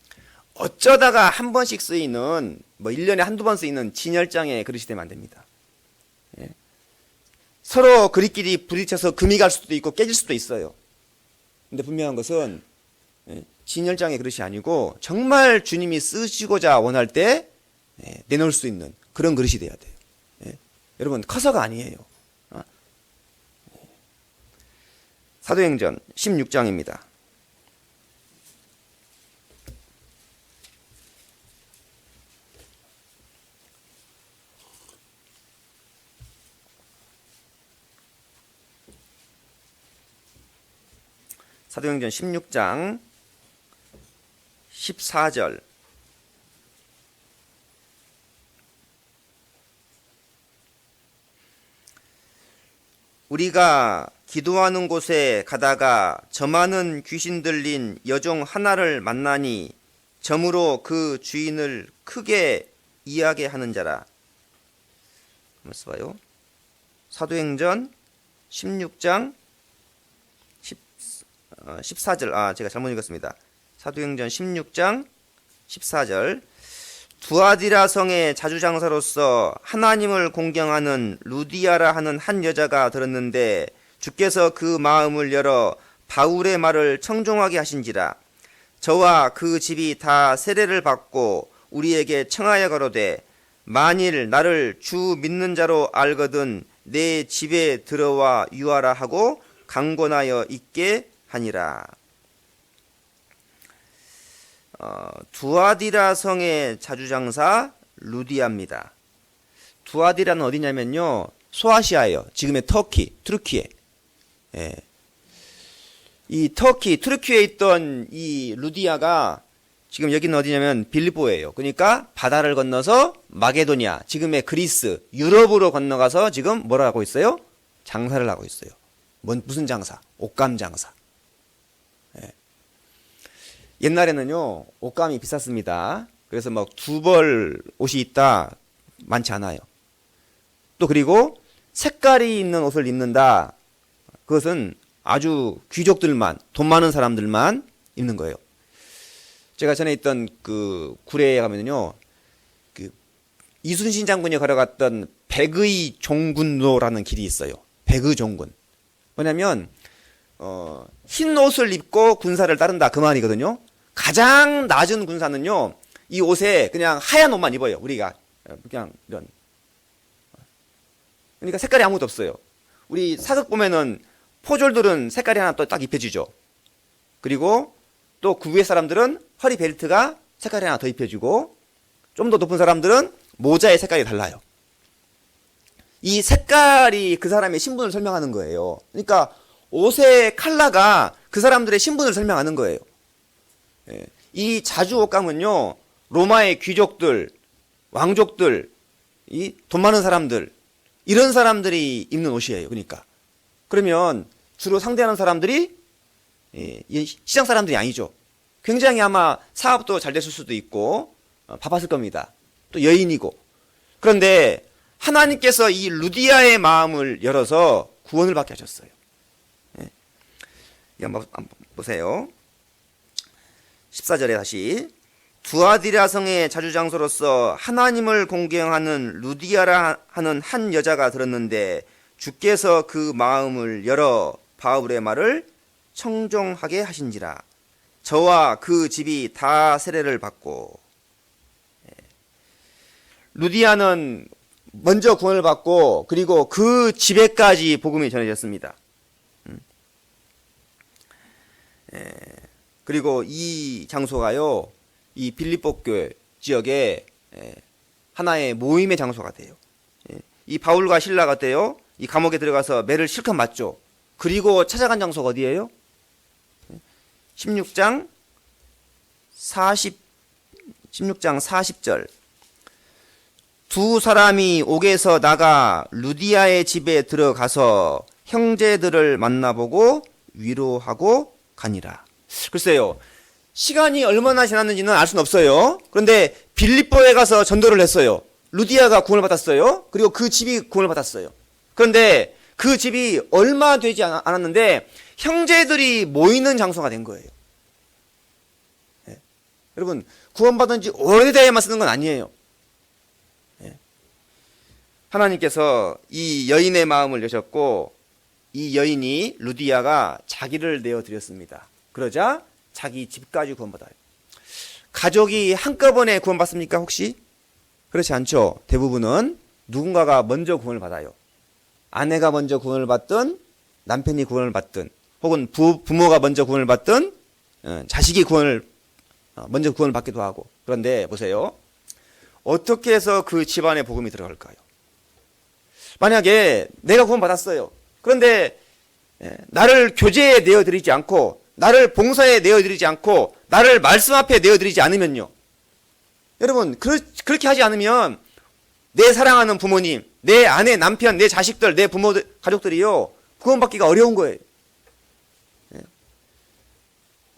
어쩌다가 한 번씩 쓰이는, 1년에 한두 번 쓰이는 진열장의 그릇이 되면 안 됩니다. 서로 그릇끼리 부딪혀서 금이 갈 수도 있고 깨질 수도 있어요. 근데 분명한 것은 진열장의 그릇이 아니고 정말 주님이 쓰시고자 원할 때 내놓을 수 있는 그런 그릇이 돼야 돼요. 여러분 커서가 아니에요. 사도행전 16장입니다. 사도행전 16장 14절. 우리가 기도하는 곳에 가다가 점하는 귀신 들린 여종 하나를 만나니 점으로 그 주인을 크게 이야게 하는 자라. 한번 써봐요. 사도행전 16장 14절. 제가 잘못 읽었습니다. 사도행전 16장 14절. 두아디라 성의 자주장사로서 하나님을 공경하는 루디아라 하는 한 여자가 들었는데 주께서 그 마음을 열어 바울의 말을 청종하게 하신지라. 저와 그 집이 다 세례를 받고 우리에게 청하여 가로되 만일 나를 주 믿는 자로 알거든 내 집에 들어와 유하라 하고 강권하여 있게 하니라. 두아디라 성의 자주장사 루디아입니다. 두아디라는 어디냐면요, 소아시아예요. 지금의 터키, 트루키에. 예. 이 터키, 트루키에 있던 이 루디아가 지금 여기는 어디냐면 빌립보예요. 그러니까 바다를 건너서 마게도니아, 지금의 그리스, 유럽으로 건너가서 지금 뭐라 하고 있어요? 장사를 하고 있어요. 무슨 장사? 옷감 장사. 예. 옛날에는요, 옷감이 비쌌습니다. 그래서 막 두 벌 옷이 있다, 많지 않아요. 또 그리고 색깔이 있는 옷을 입는다. 그것은 아주 귀족들만, 돈 많은 사람들만 입는 거예요. 제가 전에 있던 그 구례에 가면요, 그 이순신 장군이 걸어갔던 백의 종군로라는 길이 있어요. 백의 종군. 뭐냐면 흰 옷을 입고 군사를 따른다, 그 말이거든요. 가장 낮은 군사는요, 이 옷에 그냥 하얀 옷만 입어요. 우리가 그냥 이런. 그러니까 색깔이 아무것도 없어요. 우리 사극 보면은 포졸들은 색깔이 하나 또 딱 입혀지죠. 그리고 또 그 위에 사람들은 허리 벨트가 색깔이 하나 더 입혀지고, 좀 더 높은 사람들은 모자의 색깔이 달라요. 이 색깔이 그 사람의 신분을 설명하는 거예요. 그러니까 옷의 컬러가 그 사람들의 신분을 설명하는 거예요. 예. 이 자주 옷감은요, 로마의 귀족들, 왕족들, 이 돈 많은 사람들, 이런 사람들이 입는 옷이에요. 그러니까 그러면 주로 상대하는 사람들이 시장 사람들이 아니죠. 굉장히 아마 사업도 잘 됐을 수도 있고 바빴을 겁니다. 또 여인이고. 그런데 하나님께서 이 루디아의 마음을 열어서 구원을 받게 하셨어요. 예. 한번 보세요. 14절에 다시, 두아디라 성의 자주장소로서 하나님을 공경하는 루디아라 하는 한 여자가 들었는데 주께서 그 마음을 열어 바울의 말을 청종하게 하신지라. 저와 그 집이 다 세례를 받고. 루디아는 먼저 구원을 받고, 그리고 그 집에까지 복음이 전해졌습니다. 그리고 이 장소가요, 이 빌립보 교회 지역에 하나의 모임의 장소가 돼요. 이 바울과 실라가 돼요, 이 감옥에 들어가서 매를 실컷 맞죠. 그리고 찾아간 장소가 어디예요? 16장 40절. 두 사람이 옥에서 나가 루디아의 집에 들어가서 형제들을 만나보고 위로하고 가니라. 글쎄요, 시간이 얼마나 지났는지는 알 수는 없어요. 그런데 빌립보에 가서 전도를 했어요. 루디아가 구원을 받았어요. 그리고 그 집이 구원을 받았어요. 그런데 그 집이 얼마 되지 않았는데 형제들이 모이는 장소가 된 거예요. 네. 여러분, 구원받은 지 오래돼야만 쓰는 건 아니에요. 네. 하나님께서 이 여인의 마음을 여셨고, 이 여인이, 루디아가 자기를 내어드렸습니다. 그러자 자기 집까지 구원받아요. 가족이 한꺼번에 구원받습니까, 혹시? 그렇지 않죠. 대부분은 누군가가 먼저 구원을 받아요. 아내가 먼저 구원을 받든, 남편이 구원을 받든, 혹은 부모가 먼저 구원을 받든, 자식이 먼저 구원을 받기도 하고. 그런데 보세요, 어떻게 해서 그 집안에 복음이 들어갈까요? 만약에 내가 구원 받았어요. 그런데 나를 교제에 내어드리지 않고, 나를 봉사에 내어드리지 않고, 나를 말씀 앞에 내어드리지 않으면요, 여러분, 그렇게 하지 않으면 내 사랑하는 부모님, 내 아내, 남편, 내 자식들, 내 부모들, 가족들이요, 구원받기가 어려운 거예요.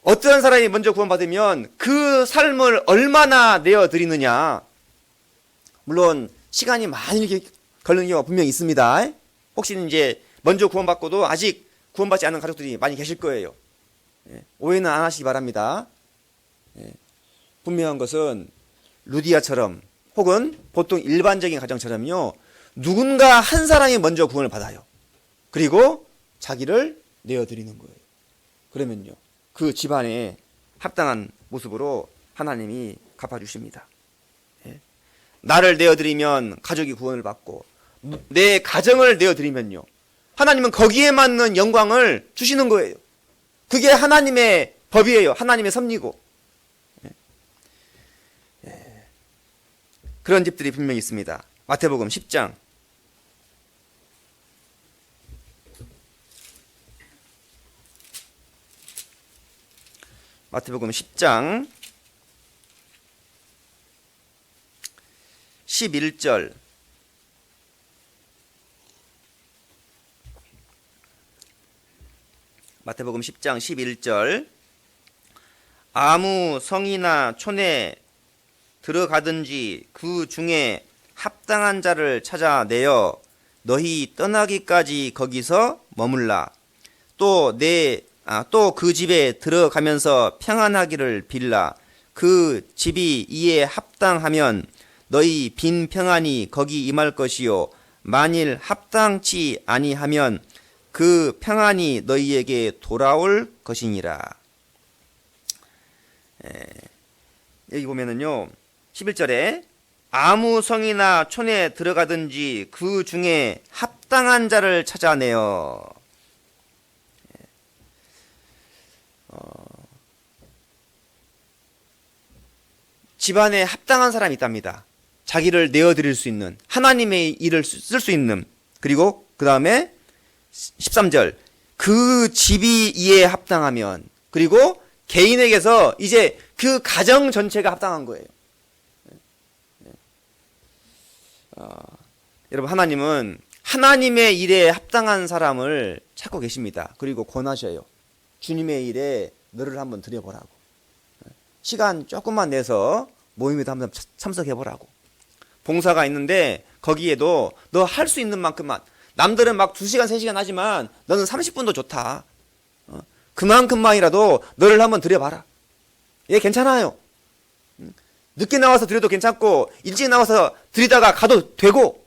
어떤 사람이 먼저 구원받으면 그 삶을 얼마나 내어드리느냐. 물론 시간이 많이 걸리는 경우가 분명히 있습니다. 혹시 이제 먼저 구원받고도 아직 구원받지 않은 가족들이 많이 계실 거예요. 오해는 안 하시기 바랍니다. 분명한 것은 루디아처럼, 혹은 보통 일반적인 가정처럼요, 누군가 한 사람이 먼저 구원을 받아요. 그리고 자기를 내어드리는 거예요. 그러면요, 그 집안에 합당한 모습으로 하나님이 갚아주십니다. 나를 내어드리면 가족이 구원을 받고, 내 가정을 내어드리면요, 하나님은 거기에 맞는 영광을 주시는 거예요. 그게 하나님의 법이에요. 하나님의 섭리고. 그런 집들이 분명히 있습니다. 마태복음 10장. 마태복음 10장 11절. 마태복음 10장 11절. 아무 성이나 촌에 들어가든지 그 중에 합당한 자를 찾아내어 너희 떠나기까지 거기서 머물라. 또 그 집에 들어가면서 평안하기를 빌라. 그 집이 이에 합당하면 너희 빈 평안이 거기 임할 것이요, 만일 합당치 아니하면 그 평안이 너희에게 돌아올 것이니라. 여기 보면은요, 11절에 아무 성이나 촌에 들어가든지 그 중에 합당한 자를 찾아내어. 집안에 합당한 사람이 있답니다. 자기를 내어드릴 수 있는, 하나님의 일을 쓸 수 있는. 그리고 그 다음에 13절, 그 집이 이에 합당하면. 그리고 개인에게서 이제 그 가정 전체가 합당한 거예요. 여러분, 하나님은 하나님의 일에 합당한 사람을 찾고 계십니다. 그리고 권하셔요. 주님의 일에 너를 한번 드려보라고. 시간 조금만 내서 모임에도 한번 참석해보라고. 봉사가 있는데 거기에도 너 할 수 있는 만큼만. 남들은 막 2시간 3시간 하지만 너는 30분도 좋다. 그만큼만이라도 너를 한번 드려봐라. 예, 괜찮아요. 늦게 나와서 드려도 괜찮고 일찍 나와서 드리다가 가도 되고.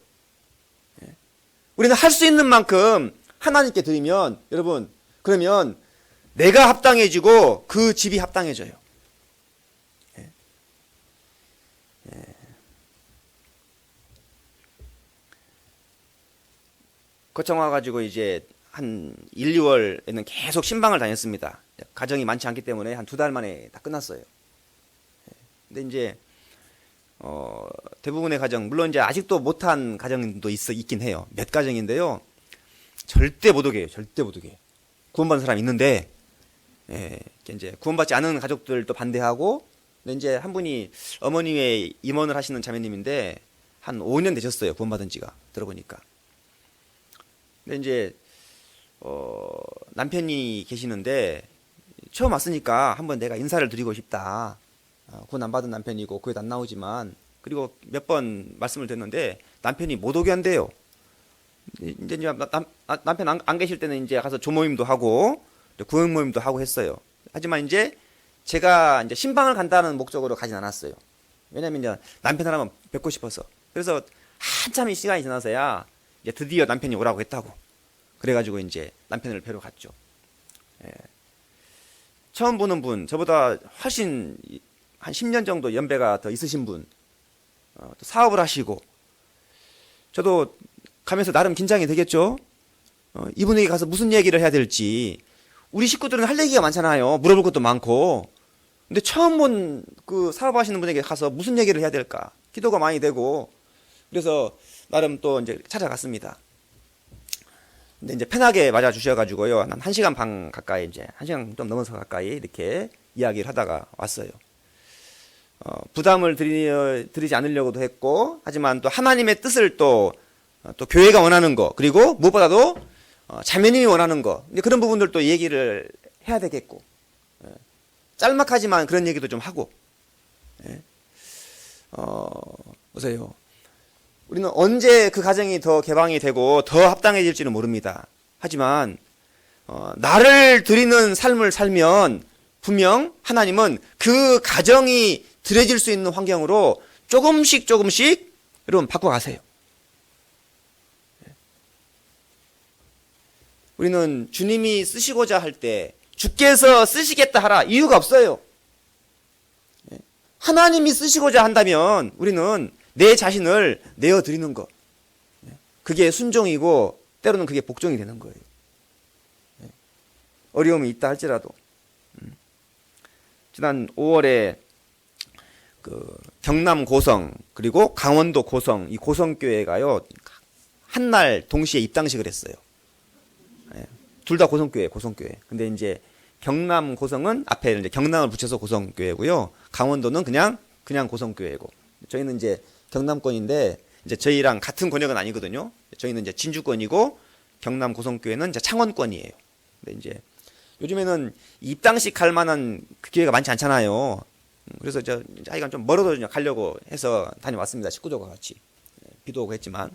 우리는 할 수 있는 만큼 하나님께 드리면, 여러분, 그러면 내가 합당해지고 그 집이 합당해져요. 거창 와가지고 이제 한 1, 2월에는 계속 신방을 다녔습니다. 가정이 많지 않기 때문에 한 2달 만에 다 끝났어요. 근데 이제 대부분의 가정, 물론 이제 아직도 못한 가정도 있긴 해요. 몇 가정인데요. 절대 못 오게 해요. 절대 못 오게. 구원받은 사람이 있는데, 이제 구원받지 않은 가족들도 반대하고. 근데 이제 한 분이 어머니의 임원을 하시는 자매님인데 한 5년 되셨어요. 구원받은 지가, 들어보니까. 근데 이제 남편이 계시는데 처음 왔으니까 한번 내가 인사를 드리고 싶다. 구원 안 받은 남편이고 교회도 안 나오지만, 그리고 몇 번 말씀을 드렸는데 남편이 못 오게 한대요. 이제 남편 안 계실 때는 이제 가서 조모임도 하고 구원 모임도 하고 했어요. 하지만 이제 제가 이제 신방을 간다는 목적으로 가진 않았어요. 왜냐면 이제 남편 하나만 뵙고 싶어서. 그래서 한참의 시간이 지나서야 이제 드디어 남편이 오라고 했다고. 그래가지고 이제 남편을 뵈러 갔죠. 처음 보는 분, 저보다 훨씬 한 10년 정도 연배가 더 있으신 분, 또 사업을 하시고, 저도 가면서 나름 긴장이 되겠죠. 이분에게 가서 무슨 얘기를 해야 될지. 우리 식구들은 할 얘기가 많잖아요. 물어볼 것도 많고. 근데 처음 본 그 사업하시는 분에게 가서 무슨 얘기를 해야 될까? 기도가 많이 되고. 그래서 나름 또 이제 찾아갔습니다. 근데 이제 편하게 맞아 주셔가지고요. 한 1시간 반 가까이, 이제 1시간 좀 넘어서 가까이 이렇게 이야기를 하다가 왔어요. 부담을 드리지 않으려고도 했고, 하지만 또 하나님의 뜻을 또 교회가 원하는 거, 그리고 무엇보다도 자매님이 원하는 거, 이제 그런 부분들도 얘기를 해야 되겠고, 짤막하지만 그런 얘기도 좀 하고. 보세요. 우리는 언제 그 가정이 더 개방이 되고 더 합당해질지는 모릅니다. 하지만 나를 드리는 삶을 살면 분명 하나님은 그 가정이 드려질 수 있는 환경으로 조금씩 여러분 바꿔가세요. 우리는 주님이 쓰시고자 할 때 주께서 쓰시겠다 하라 이유가 없어요. 하나님이 쓰시고자 한다면 우리는 내 자신을 내어드리는 것, 그게 순종이고 때로는 그게 복종이 되는 거예요. 어려움이 있다 할지라도. 지난 5월에 그 경남 고성 그리고 강원도 고성 이 고성교회가요 한날 동시에 입당식을 했어요. 둘 다 고성교회. 근데 이제 경남 고성은 앞에 이제 경남을 붙여서 고성교회고요. 강원도는 그냥 고성교회고. 저희는 이제 경남권인데 이제 저희랑 같은 권역은 아니거든요. 저희는 이제 진주권이고 경남 고성교회는 이제 창원권이에요. 근데 이제 요즘에는 입당식 갈 만한 그 기회가 많지 않잖아요. 그래서 저 아이가 좀 멀어도 가려고 해서 다녀왔습니다. 식구들과 같이. 비도 오고 했지만.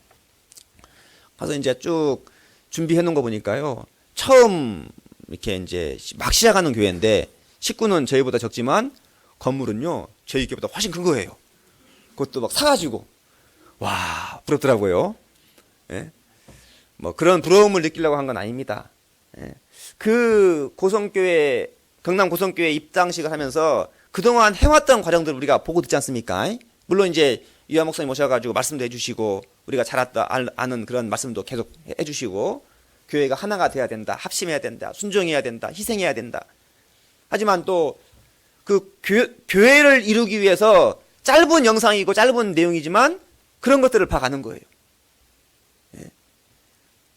가서 이제 쭉 준비해 놓은 거 보니까요. 처음 이렇게 이제 막 시작하는 교회인데 식구는 저희보다 적지만 건물은요. 저희 교회보다 훨씬 큰 거예요. 그것도 막 사가지고. 와, 부럽더라고요. 예? 뭐 그런 부러움을 느끼려고 한 건 아닙니다. 예? 그 고성교회, 경남 고성교회 입당식을 하면서 그동안 해왔던 과정들을 우리가 보고 듣지 않습니까? 물론 이제 유아 목사님 모셔가지고 말씀도 해주시고 우리가 잘 아는 그런 말씀도 계속 해주시고 교회가 하나가 돼야 된다, 합심해야 된다, 순종해야 된다, 희생해야 된다. 하지만 또 그 교회를 이루기 위해서 짧은 영상이고 짧은 내용이지만 그런 것들을 봐가는 거예요.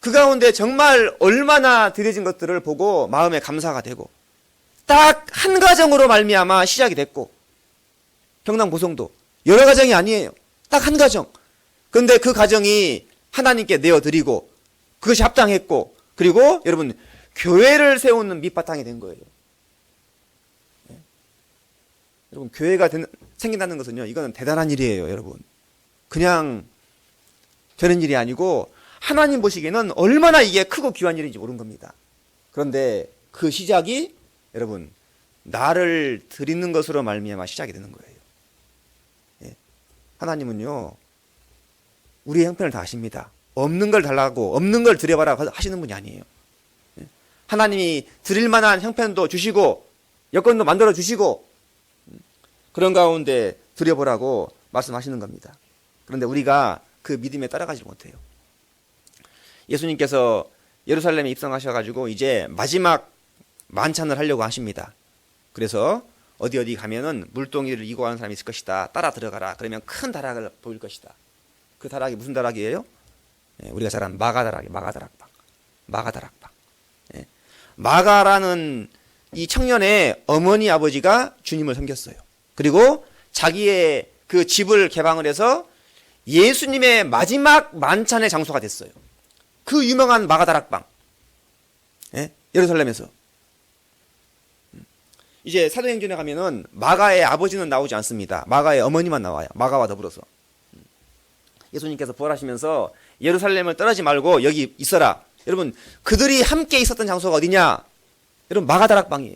그 가운데 정말 얼마나 드려진 것들을 보고 마음에 감사가 되고 딱 한 가정으로 말미암아 시작이 됐고 경남 고성도 여러 가정이 아니에요. 딱 한 가정. 그런데 그 가정이 하나님께 내어드리고 그것이 합당했고 그리고 여러분 교회를 세우는 밑바탕이 된 거예요. 여러분 교회가 생긴다는 것은요. 이거는 대단한 일이에요. 여러분. 그냥 되는 일이 아니고 하나님 보시기에는 얼마나 이게 크고 귀한 일인지 모르는 겁니다. 그런데 그 시작이 여러분 나를 드리는 것으로 말미암아 시작이 되는 거예요. 예. 하나님은요 우리의 형편을 다 아십니다. 없는 걸 달라고 없는 걸 드려봐라 하시는 분이 아니에요. 예. 하나님이 드릴 만한 형편도 주시고 여건도 만들어 주시고 그런 가운데 드려보라고 말씀하시는 겁니다. 그런데 우리가 그 믿음에 따라가지 못해요. 예수님께서 예루살렘에 입성하셔가지고 이제 마지막 만찬을 하려고 하십니다. 그래서 어디 가면은 물동이를 이고 가는 사람이 있을 것이다. 따라 들어가라. 그러면 큰 다락을 보일 것이다. 그 다락이 무슨 다락이에요? 예, 우리가 잘 아는 마가다락방. 예. 마가라는 이 청년의 어머니 아버지가 주님을 섬겼어요. 그리고 자기의 그 집을 개방을 해서 예수님의 마지막 만찬의 장소가 됐어요. 그 유명한 마가다락방. 예? 예루살렘에서. 이제 사도행전에 가면은 마가의 아버지는 나오지 않습니다. 마가의 어머니만 나와요. 마가와 더불어서. 예수님께서 부활하시면서 예루살렘을 떠나지 말고 여기 있어라. 여러분 그들이 함께 있었던 장소가 어디냐? 여러분 마가다락방이에요.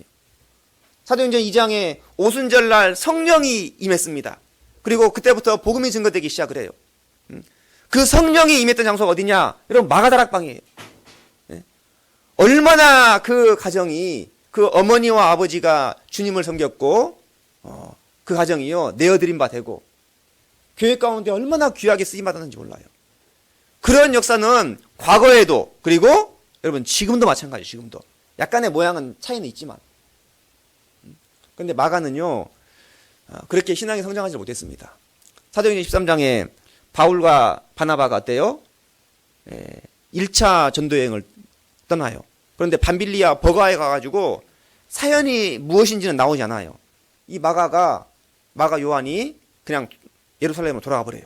사도행전 2장에 오순절날 성령이 임했습니다. 그리고 그때부터 복음이 증거되기 시작을 해요. 그 성령이 임했던 장소가 어디냐? 여러분 마가다락방이에요. 얼마나 그 가정이 그 어머니와 아버지가 주님을 섬겼고 그 가정이요 내어드린 바 되고 교회 가운데 얼마나 귀하게 쓰임 받았는지 몰라요. 그런 역사는 과거에도 그리고 여러분 지금도 마찬가지예요. 지금도 약간의 모양은 차이는 있지만 그런데 마가는요 그렇게 신앙이 성장하지 못했습니다. 사도행전 13장에 바울과 바나바가 어때요? 1차 전도여행을 떠나요. 그런데 밤빌리아 버가에 가가지고 사연이 무엇인지는 나오지 않아요. 이 마가 요한이 그냥 예루살렘으로 돌아가 버려요.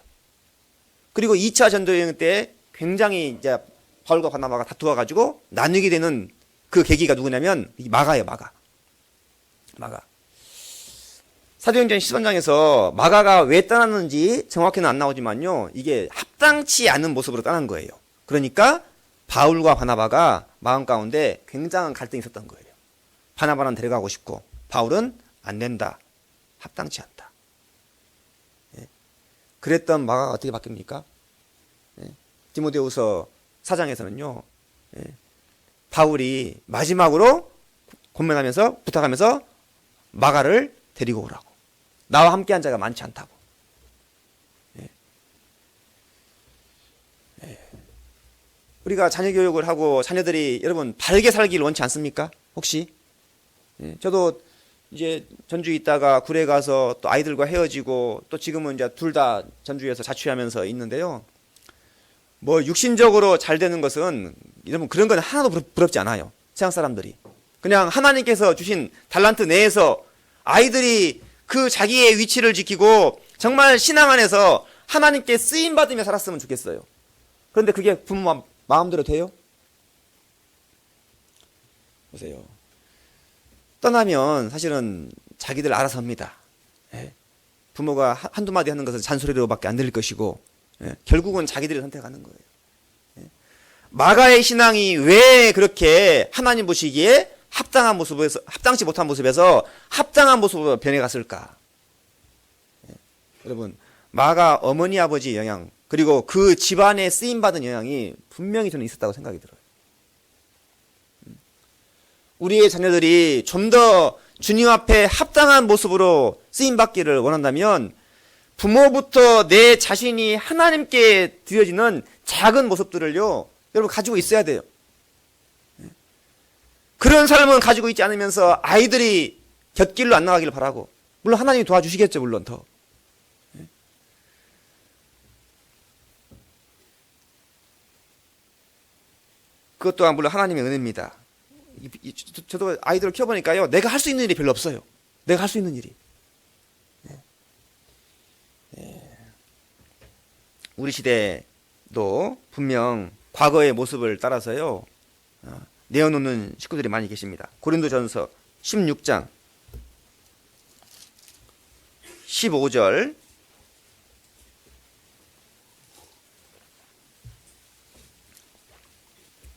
그리고 2차 전도여행 때 굉장히 이제 바울과 바나바가 다투어가지고 나누게 되는 그 계기가 누구냐면 이 마가예요. 마가. 사도행전 13장에서 마가가 왜 떠났는지 정확히는 안 나오지만요. 이게 합당치 않은 모습으로 떠난 거예요. 그러니까 바울과 바나바가 마음 가운데 굉장한 갈등이 있었던 거예요. 바나바는 데려가고 싶고 바울은 안 된다. 합당치 않다. 예. 그랬던 마가가 어떻게 바뀝니까? 예. 디모데후서 4장에서는요. 예. 바울이 마지막으로 권면하면서 부탁하면서 마가를 데리고 오라고. 나와 함께한 자가 많지 않다고. 예. 예. 우리가 자녀 교육을 하고 자녀들이 여러분 바르게 살기를 원치 않습니까? 혹시? 예, 저도 이제 전주에 있다가 구례 가서 또 아이들과 헤어지고 또 지금은 이제 둘 다 전주에서 자취하면서 있는데요. 뭐 육신적으로 잘 되는 것은 여러분 그런 건 하나도 부럽지 않아요. 세상 사람들이. 그냥 하나님께서 주신 달란트 내에서 아이들이 그 자기의 위치를 지키고 정말 신앙 안에서 하나님께 쓰임 받으며 살았으면 좋겠어요. 그런데 그게 부모 마음대로 돼요? 보세요. 떠나면 사실은 자기들 알아서 합니다. 예. 부모가 한두 마디 하는 것은 잔소리로밖에 안 들릴 것이고, 예. 결국은 자기들이 선택하는 거예요. 예. 마가의 신앙이 왜 그렇게 하나님 보시기에 합당한 모습에서, 합당치 못한 모습에서 합당한 모습으로 변해갔을까? 예. 여러분, 마가 어머니 아버지의 영향, 그리고 그 집안에 쓰임받은 영향이 분명히 저는 있었다고 생각이 들어요. 우리의 자녀들이 좀 더 주님 앞에 합당한 모습으로 쓰임받기를 원한다면 부모부터 내 자신이 하나님께 드려지는 작은 모습들을요, 여러분 가지고 있어야 돼요. 그런 삶은 가지고 있지 않으면서 아이들이 곁길로 안 나가기를 바라고, 물론 하나님이 도와주시겠죠, 물론 더. 그것 또한 물론 하나님의 은혜입니다. 저도 아이들을 키워보니까요, 내가 할 수 있는 일이 별로 없어요. 내가 할 수 있는 일이. 우리 시대도 분명 과거의 모습을 따라서요, 내어놓는 식구들이 많이 계십니다. 고린도전서 16장 15절.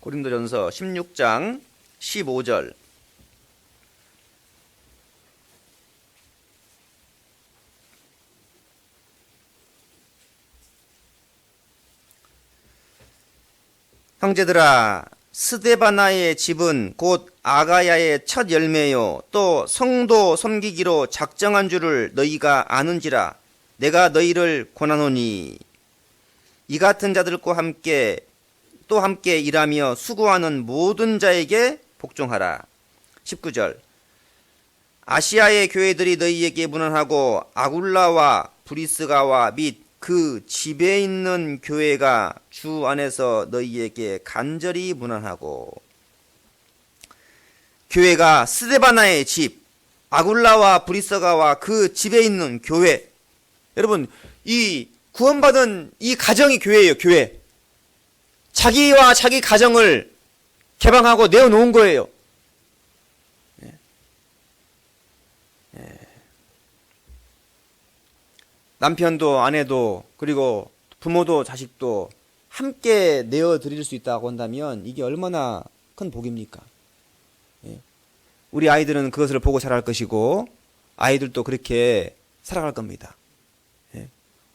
고린도전서 16장 15절. 형제들아, 스데바나의 집은 곧 아가야의 첫 열매요 또 성도 섬기기로 작정한 줄을 너희가 아는지라. 내가 너희를 권하노니 이 같은 자들과 함께 또 함께 일하며 수고하는 모든 자에게 복종하라. 19절. 아시아의 교회들이 너희에게 문안하고 아굴라와 브리스가와 및 그 집에 있는 교회가 주 안에서 너희에게 간절히 문안하고. 교회가 스데바나의 집, 아굴라와 브리스가와 그 집에 있는 교회. 여러분, 이 구원받은 이 가정이 교회예요, 교회. 자기와 자기 가정을 개방하고 내어놓은 거예요. 남편도 아내도 그리고 부모도 자식도 함께 내어드릴 수 있다고 한다면 이게 얼마나 큰 복입니까? 우리 아이들은 그것을 보고 자랄 것이고 아이들도 그렇게 살아갈 겁니다.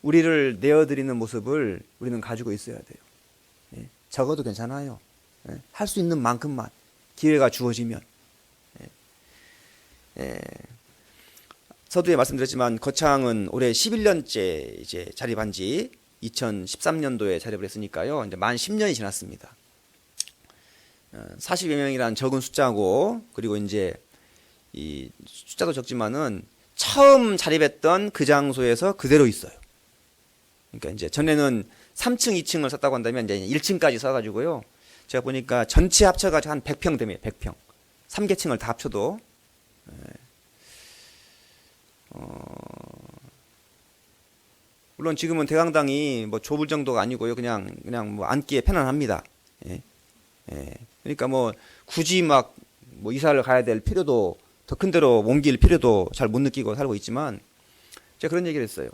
우리를 내어드리는 모습을 우리는 가지고 있어야 돼요. 적어도 괜찮아요. 할 수 있는 만큼만 기회가 주어지면. 서두에 말씀드렸지만 거창은 올해 11년째 이제 자립한 지 2013년도에 자립을 했으니까요. 이제 만 10년이 지났습니다. 40여 명이란 적은 숫자고, 그리고 이제 이 숫자도 적지만은 처음 자립했던 그 장소에서 그대로 있어요. 그러니까 이제 전에는 3층, 2층을 썼다고 한다면 이제 1층까지 써가지고요. 제가 보니까 전체 합쳐가지고 한 100평 됩니다. 100평. 3계층을 다 합쳐도. 물론 지금은 대강당이 뭐 좁을 정도가 아니고요. 그냥 뭐 앉기에 편안합니다. 그러니까 뭐 굳이 막 뭐 이사를 가야 될 필요도, 더 큰 데로 옮길 필요도 잘 못 느끼고 살고 있지만, 제가 그런 얘기를 했어요.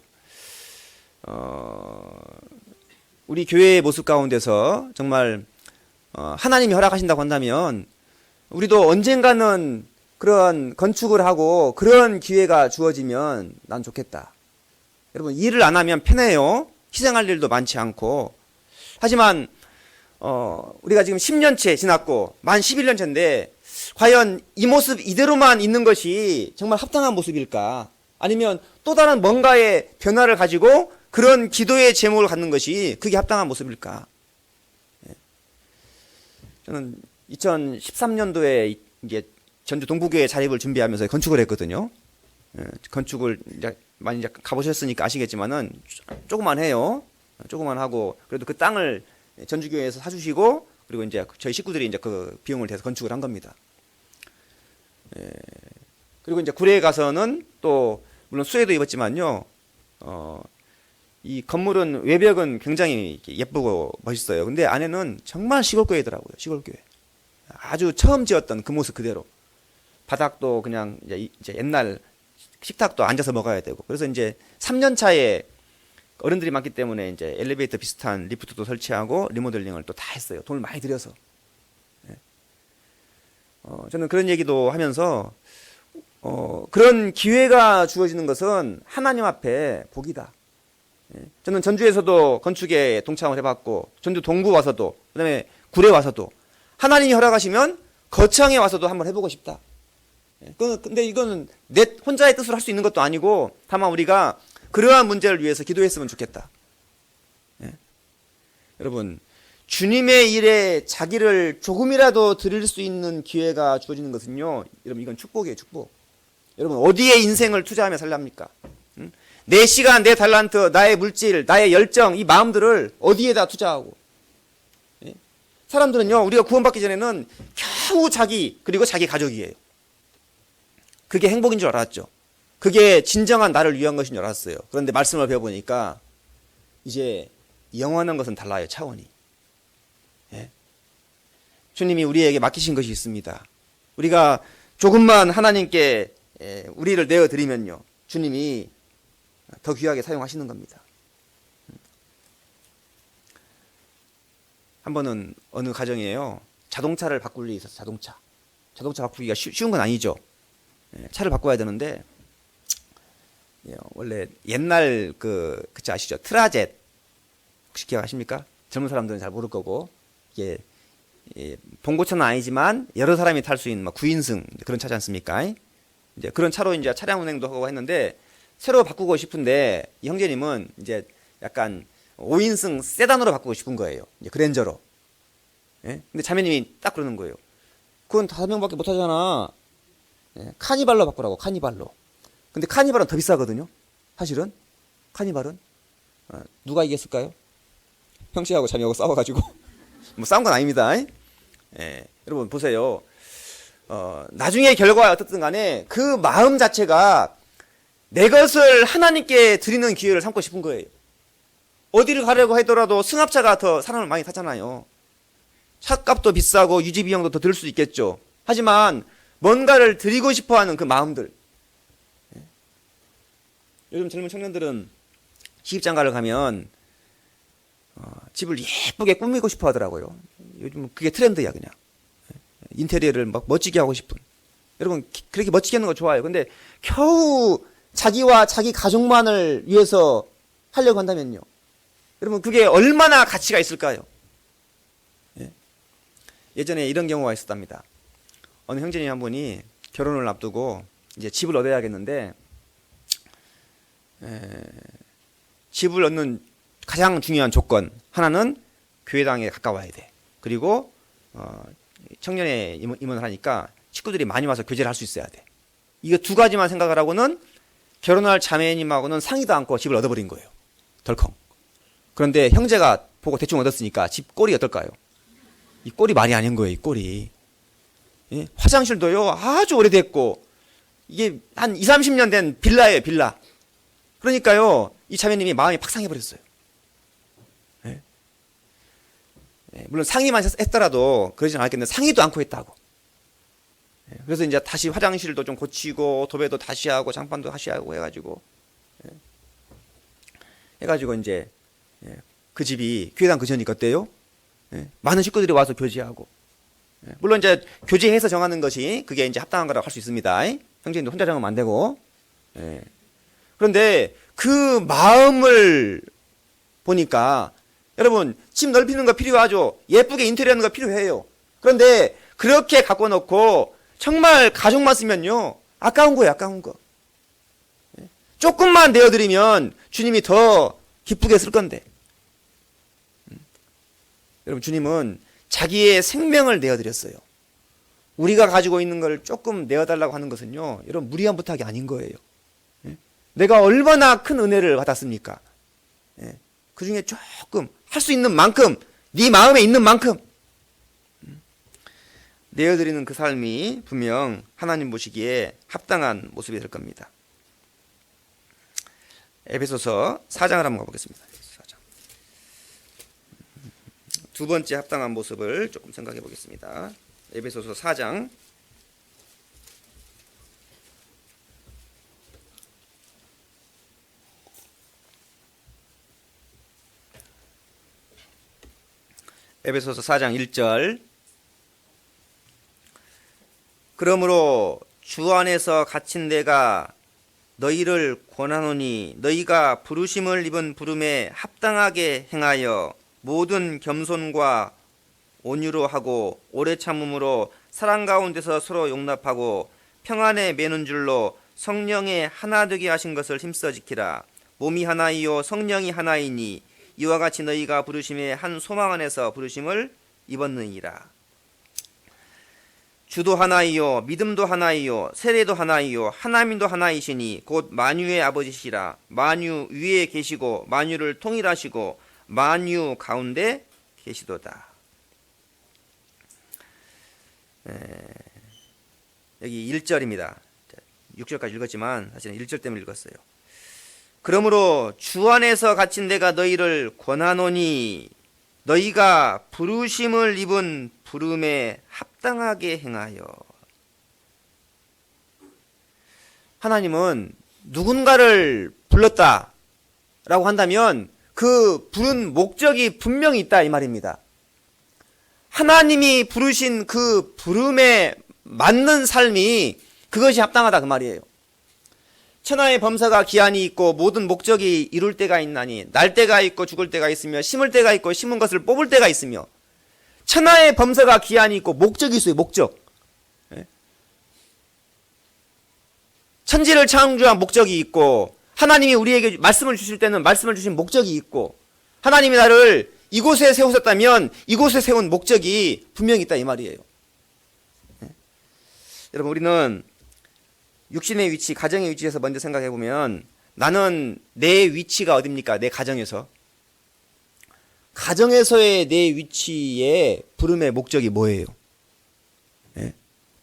우리 교회의 모습 가운데서 정말 하나님이 허락하신다고 한다면 우리도 언젠가는 그런 건축을 하고 그런 기회가 주어지면 난 좋겠다. 여러분, 일을 안 하면 편해요. 희생할 일도 많지 않고. 하지만 우리가 지금 10년째 지났고 만 11년째인데 과연 이 모습 이대로만 있는 것이 정말 합당한 모습일까? 아니면 또 다른 뭔가의 변화를 가지고 그런 기도의 제목을 갖는 것이 그게 합당한 모습일까? 저는 2013년도에 이제 전주 동부교회 자립을 준비하면서 건축을 했거든요. 건축을 이제 많이 이제 가보셨으니까 아시겠지만은 조그만 해요. 조그만 하고 그래도 그 땅을 전주교회에서 사주시고 그리고 이제 저희 식구들이 이제 그 비용을 대서 건축을 한 겁니다. 그리고 이제 구례에 가서는 또 물론 수혜도 입었지만요. 이 건물은 외벽은 굉장히 예쁘고 멋있어요. 근데 안에는 정말 시골교회더라고요. 시골교회. 아주 처음 지었던 그 모습 그대로. 바닥도 그냥 이제 옛날 식탁도 앉아서 먹어야 되고. 그래서 이제 3년 차에 어른들이 많기 때문에 이제 엘리베이터 비슷한 리프트도 설치하고 리모델링을 또 다 했어요. 돈을 많이 들여서. 저는 그런 얘기도 하면서 그런 기회가 주어지는 것은 하나님 앞에 복이다. 저는 전주에서도 건축에 동참을 해봤고 전주 동구 와서도 그다음에 구례 와서도 하나님이 허락하시면 거창에 와서도 한번 해보고 싶다. 근데 이거는 내 혼자의 뜻으로 할 수 있는 것도 아니고 다만 우리가 그러한 문제를 위해서 기도했으면 좋겠다. 여러분 주님의 일에 자기를 조금이라도 드릴 수 있는 기회가 주어지는 것은요. 여러분 이건 축복이에요. 축복. 여러분 어디에 인생을 투자하며 살랍니까? 내 시간, 내 달란트, 나의 물질, 나의 열정, 이 마음들을 어디에다 투자하고. 사람들은요, 우리가 구원받기 전에는 겨우 자기, 그리고 자기 가족이에요. 그게 행복인 줄 알았죠. 그게 진정한 나를 위한 것인 줄 알았어요. 그런데 말씀을 배워보니까 이제 영원한 것은 달라요, 차원이. 주님이 우리에게 맡기신 것이 있습니다. 우리가 조금만 하나님께 우리를 내어드리면요, 주님이 더 귀하게 사용하시는 겁니다. 한 번은 어느 가정이에요. 자동차를 바꿀 일이 있어서 자동차 바꾸기가 쉬운 건 아니죠. 차를 바꿔야 되는데 원래 옛날 그치 아시죠? 트라젯 혹시 기억하십니까? 젊은 사람들은 잘 모를 거고 이게 봉고차는 아니지만 여러 사람이 탈 수 있는 막 9인승 그런 차지 않습니까? 이제 그런 차로 이제 차량 운행도 하고 했는데 새로 바꾸고 싶은데 이 형제님은 이제 약간 5인승 세단으로 바꾸고 싶은 거예요. 이제 그랜저로. 근데 자매님이 딱 그러는 거예요. 그건 5명밖에 못 하잖아. 카니발로 바꾸라고, 카니발로. 근데 카니발은 더 비싸거든요. 사실은. 카니발은. 누가 이겼을까요? 형씨하고 자매하고 싸워가지고. 뭐 싸운 건 아닙니다. 여러분 보세요. 나중에 결과가 어떻든 간에 그 마음 자체가 내 것을 하나님께 드리는 기회를 삼고 싶은 거예요. 어디를 가려고 하더라도 승합차가 더 사람을 많이 타잖아요. 차값도 비싸고 유지 비용도 더 들 수 있겠죠. 하지만 뭔가를 드리고 싶어하는 그 마음들. 요즘 젊은 청년들은 시집장가를 가면 집을 예쁘게 꾸미고 싶어 하더라고요. 요즘 그게 트렌드야 그냥. 인테리어를 막 멋지게 하고 싶은. 여러분 그렇게 멋지게 하는 거 좋아요. 근데 겨우 자기와 자기 가족만을 위해서 하려고 한다면요. 여러분 그게 얼마나 가치가 있을까요? 예전에 이런 경우가 있었답니다. 어느 형제님 한 분이 결혼을 앞두고 이제 집을 얻어야겠는데 집을 얻는 가장 중요한 조건 하나는 교회당에 가까워야 돼. 그리고 청년에 임원을 하니까 식구들이 많이 와서 교제를 할 수 있어야 돼. 이거 두 가지만 생각을 하고는 결혼할 자매님하고는 상의도 않고 집을 얻어버린 거예요. 덜컹. 그런데 형제가 보고 대충 얻었으니까 집 꼴이 어떨까요? 이 꼴이 말이 아닌 거예요. 이 꼴이. 화장실도요 아주 오래됐고 이게 한 20, 30년 된 빌라예요. 빌라. 그러니까요 이 자매님이 마음이 팍 상해버렸어요. 물론 상의만 했더라도 그러진 않았겠는데 상의도 않고 했다고. 그래서 이제 다시 화장실도 좀 고치고 도배도 다시 하고 장판도 다시 하고 해가지고 이제 그 집이 교회당 근처니까 어때요? 많은 식구들이 와서 교제하고 물론 이제 교제해서 정하는 것이 그게 이제 합당한 거라고 할 수 있습니다. 형제님도 혼자 정하면 안 되고. 그런데 그 마음을 보니까 여러분 집 넓히는 거 필요하죠. 예쁘게 인테리어하는 거 필요해요. 그런데 그렇게 갖고 놓고 정말 가족만 쓰면요 아까운 거예요. 아까운 거. 조금만 내어드리면 주님이 더 기쁘게 쓸 건데. 여러분 주님은 자기의 생명을 내어드렸어요. 우리가 가지고 있는 걸 조금 내어달라고 하는 것은요, 여러분 무리한 부탁이 아닌 거예요. 내가 얼마나 큰 은혜를 받았습니까? 그 중에 조금 할 수 있는 만큼, 네 마음에 있는 만큼 내어드리는 그 삶이 분명 하나님 보시기에 합당한 모습이 될 겁니다. 에베소서 4장을 한번 가보겠습니다. 4장. 두 번째 합당한 모습을 조금 생각해 보겠습니다. 에베소서 4장. 에베소서 4장 1절. 그러므로 주 안에서 갇힌 내가 너희를 권하노니 너희가 부르심을 입은 부름에 합당하게 행하여 모든 겸손과 온유로 하고 오래 참음으로 사랑 가운데서 서로 용납하고 평안에 매는 줄로 성령의 하나 되게 하신 것을 힘써 지키라. 몸이 하나이요 성령이 하나이니 이와 같이 너희가 부르심의 한 소망 안에서 부르심을 입었느니라. 주도 하나이요 믿음도 하나이요 세례도 하나이요 하나님도 하나이시니 곧 만유의 아버지시라. 만유 위에 계시고 만유를 통일하시고 만유 가운데 계시도다. 여기 1절입니다. 6절까지 읽었지만 사실은 1절 때문에 읽었어요. 그러므로 주 안에서 갇힌 내가 너희를 권하노니 너희가 부르심을 입은 부름에 합당하게 행하여. 하나님은 누군가를 불렀다라고 한다면 그 부른 목적이 분명히 있다 이 말입니다. 하나님이 부르신 그 부름에 맞는 삶이 그것이 합당하다 그 말이에요. 천하의 범사가 기한이 있고 모든 목적이 이룰 때가 있나니 날 때가 있고 죽을 때가 있으며 심을 때가 있고 심은 것을 뽑을 때가 있으며 천하의 범사가 기한이 있고 목적이 있어요. 목적. 천지를 창조한 목적이 있고 하나님이 우리에게 말씀을 주실 때는 말씀을 주신 목적이 있고 하나님이 나를 이곳에 세우셨다면 이곳에 세운 목적이 분명히 있다 이 말이에요. 여러분 우리는 육신의 위치, 가정의 위치에서 먼저 생각해 보면 나는 내 위치가 어딥니까? 내 가정에서. 가정에서의 내 위치의 부름의 목적이 뭐예요?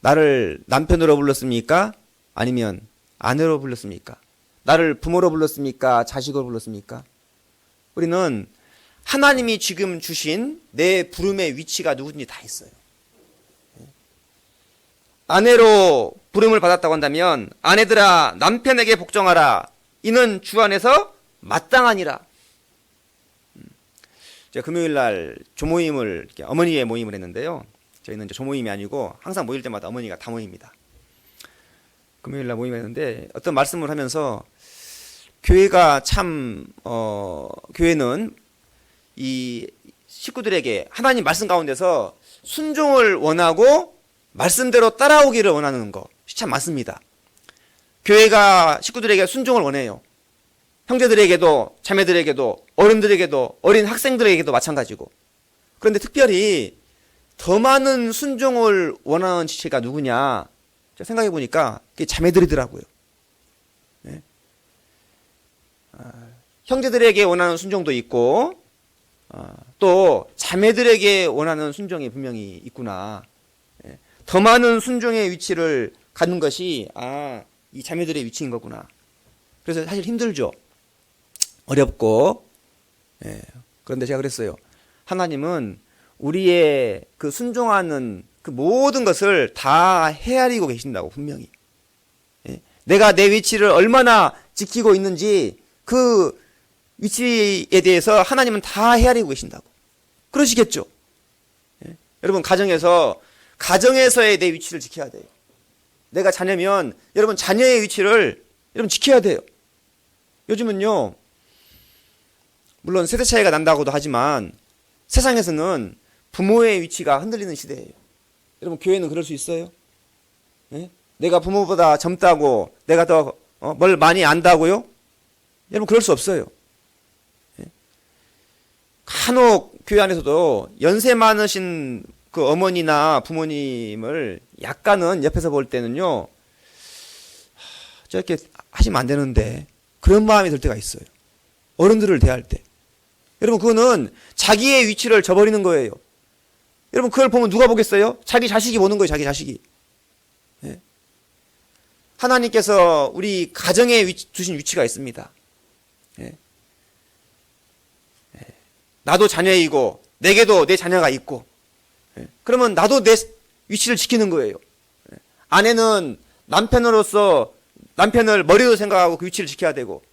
나를 남편으로 불렀습니까? 아니면 아내로 불렀습니까? 나를 부모로 불렀습니까? 자식으로 불렀습니까? 우리는 하나님이 지금 주신 내 부름의 위치가 누군지 다 있어요. 아내로 부름을 받았다고 한다면 아내들아 남편에게 복종하라. 이는 주 안에서 마땅하니라. 제가 금요일날 조모임을 어머니의 모임을 했는데요. 저희는 이제 조모임이 아니고 항상 모일 때마다 어머니가 다 모입니다. 금요일날 모임을 했는데 어떤 말씀을 하면서 교회가 참 교회는 이 식구들에게 하나님 말씀 가운데서 순종을 원하고 말씀대로 따라오기를 원하는 것이 참 많습니다. 교회가 식구들에게 순종을 원해요. 형제들에게도 자매들에게도 어른들에게도 어린 학생들에게도 마찬가지고. 그런데 특별히 더 많은 순종을 원하는 지체가 누구냐 생각해 보니까 그게 자매들이더라고요. 네. 형제들에게 원하는 순종도 있고 또 자매들에게 원하는 순종이 분명히 있구나. 더 많은 순종의 위치를 갖는 것이 이 자매들의 위치인 거구나. 그래서 사실 힘들죠. 어렵고. 그런데 제가 그랬어요. 하나님은 우리의 그 순종하는 그 모든 것을 다 헤아리고 계신다고 분명히. 내가 내 위치를 얼마나 지키고 있는지 그 위치에 대해서 하나님은 다 헤아리고 계신다고. 그러시겠죠. 여러분 가정에서의 내 위치를 지켜야 돼요. 내가 자녀면 여러분 자녀의 위치를 여러분 지켜야 돼요. 요즘은요 물론 세대 차이가 난다고도 하지만 세상에서는 부모의 위치가 흔들리는 시대예요. 여러분 교회는 그럴 수 있어요? 내가 부모보다 젊다고 내가 더 뭘 많이 안다고요? 여러분 그럴 수 없어요. 간혹 교회 안에서도 연세 많으신 그 어머니나 부모님을 약간은 옆에서 볼 때는요, 저렇게 하시면 안 되는데 그런 마음이 들 때가 있어요. 어른들을 대할 때. 여러분, 그거는 자기의 위치를 저버리는 거예요. 여러분, 그걸 보면 누가 보겠어요? 자기 자식이 보는 거예요. 자기 자식이. 예? 하나님께서 우리 가정에 두신 위치가 있습니다. 예? 예. 나도 자녀이고 내게도 내 자녀가 있고, 예? 그러면 나도 내 위치를 지키는 거예요. 예? 아내는 남편으로서 남편을 머리로 생각하고 그 위치를 지켜야 되고,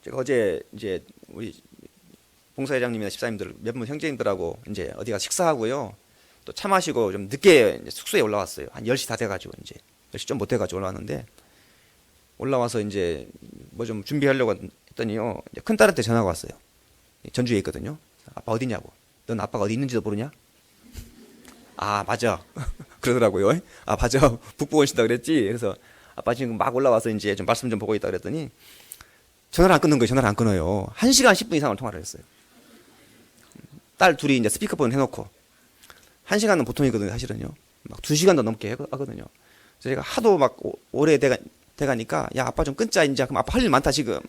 제가 어제 이제 우리 봉사회장님이나 집사님들 몇 분 형제님들하고 이제 어디 가 식사하고요. 또 차 마시고 좀 늦게 숙소에 올라왔어요. 한 10시 다 돼가지고 이제 10시 좀 못 돼가지고 올라왔는데, 올라와서 이제 뭐 좀 준비하려고 했더니요. 큰 딸한테 전화가 왔어요. 전주에 있거든요. 아빠 어디냐고. 넌 아빠가 어디 있는지도 모르냐? 아, 맞아. 그러더라고요. 아, 맞아. 북부 오신다 그랬지. 그래서 아빠 지금 막 올라와서 이제 좀 말씀 좀 보고 있다 그랬더니 전화를 안 끊는 거예요. 전화를 안 끊어요. 1시간 10분 이상을 통화를 했어요. 딸 둘이 이제 스피커폰 해놓고. 1시간은 보통이거든요, 사실은요. 막 2시간도 넘게 하거든요. 그래서 제가 하도 막 오래 돼가니까, 야, 아빠 좀 끊자, 이제. 그럼 아빠 할 일 많다, 지금.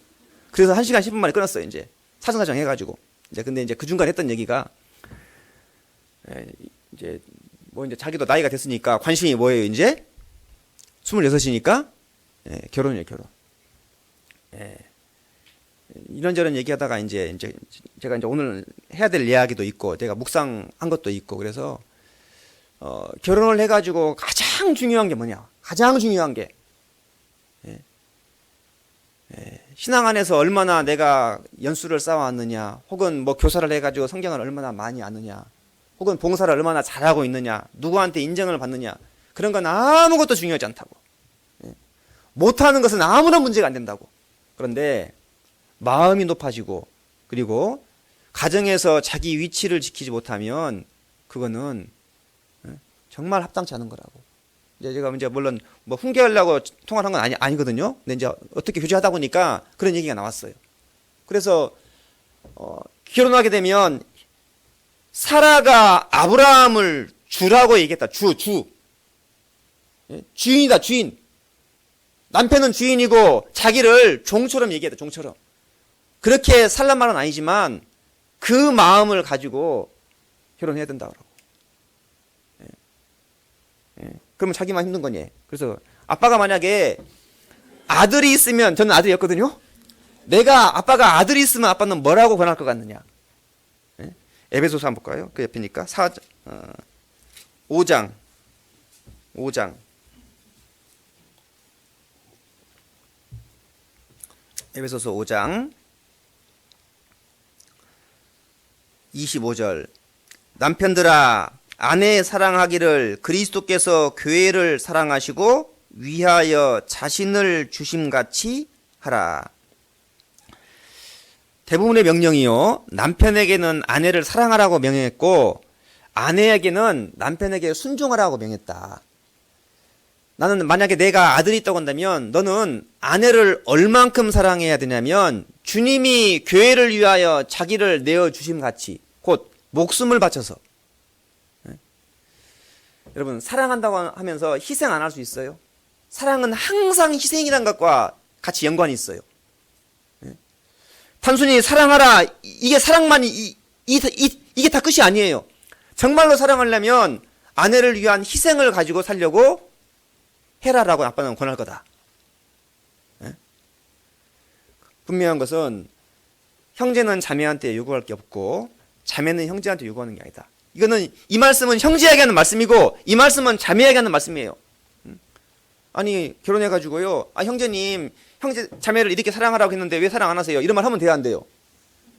그래서 1시간 10분 만에 끊었어요, 이제. 사정사정 해가지고. 이제 근데 이제 그 중간에 했던 얘기가, 이제, 뭐 이제 자기도 나이가 됐으니까 관심이 뭐예요, 이제? 26이니까? 예, 결혼이에요, 결혼. 예. 이런저런 얘기하다가 이제 제가 이제 오늘 해야 될 이야기도 있고 제가 묵상한 것도 있고 그래서 결혼을 해가지고 가장 중요한 게 뭐냐? 가장 중요한 게 신앙 안에서 얼마나 내가 연수를 쌓아왔느냐, 혹은 뭐 교사를 해가지고 성경을 얼마나 많이 아느냐, 혹은 봉사를 얼마나 잘하고 있느냐, 누구한테 인정을 받느냐, 그런 건 아무것도 중요하지 않다고. 못하는 것은 아무런 문제가 안 된다고. 그런데 마음이 높아지고 그리고 가정에서 자기 위치를 지키지 못하면 그거는 정말 합당치 않은 거라고. 이제 제가 이제 물론 뭐 훈계하려고 통화를 한 건 아니거든요. 근데 이제 어떻게 교제하다 보니까 그런 얘기가 나왔어요. 그래서 결혼하게 되면 사라가 아브라함을 주라고 얘기했다. 주. 주인이다, 주인. 남편은 주인이고 자기를 종처럼 얘기했다, 종처럼. 그렇게 살란 말은 아니지만 그 마음을 가지고 결혼해야 된다고. 그러면 자기만 힘든 거니. 그래서 아빠가 만약에 아들이 있으면, 저는 아들이었거든요. 아빠가 아들이 있으면 아빠는 뭐라고 권할 것 같느냐. 에베소서 한번 볼까요? 그 옆이니까 5장. 에베소서 5장 25절. 남편들아, 아내 사랑하기를 그리스도께서 교회를 사랑하시고 위하여 자신을 주심같이 하라. 대부분의 명령이요, 남편에게는 아내를 사랑하라고 명령했고 아내에게는 남편에게 순종하라고 명했다. 나는 만약에 내가 아들이 있다고 한다면 너는 아내를 얼만큼 사랑해야 되냐면 주님이 교회를 위하여 자기를 내어주심 같이, 곧 목숨을 바쳐서. 여러분, 사랑한다고 하면서 희생 안 할 수 있어요? 사랑은 항상 희생이란 것과 같이 연관이 있어요. 단순히 사랑하라, 이게 사랑만이 이게 다 끝이 아니에요. 정말로 사랑하려면 아내를 위한 희생을 가지고 살려고 해라라고 아빠는 권할 거다. 분명한 것은 형제는 자매한테 요구할 게 없고 자매는 형제한테 요구하는 게 아니다. 이거는, 이 말씀은 형제에게 하는 말씀이고 이 말씀은 자매에게 하는 말씀이에요. 아니, 결혼해가지고요, 아, 형제님, 자매를 이렇게 사랑하라고 했는데 왜 사랑 안 하세요? 이런 말 하면 돼야 안 돼요?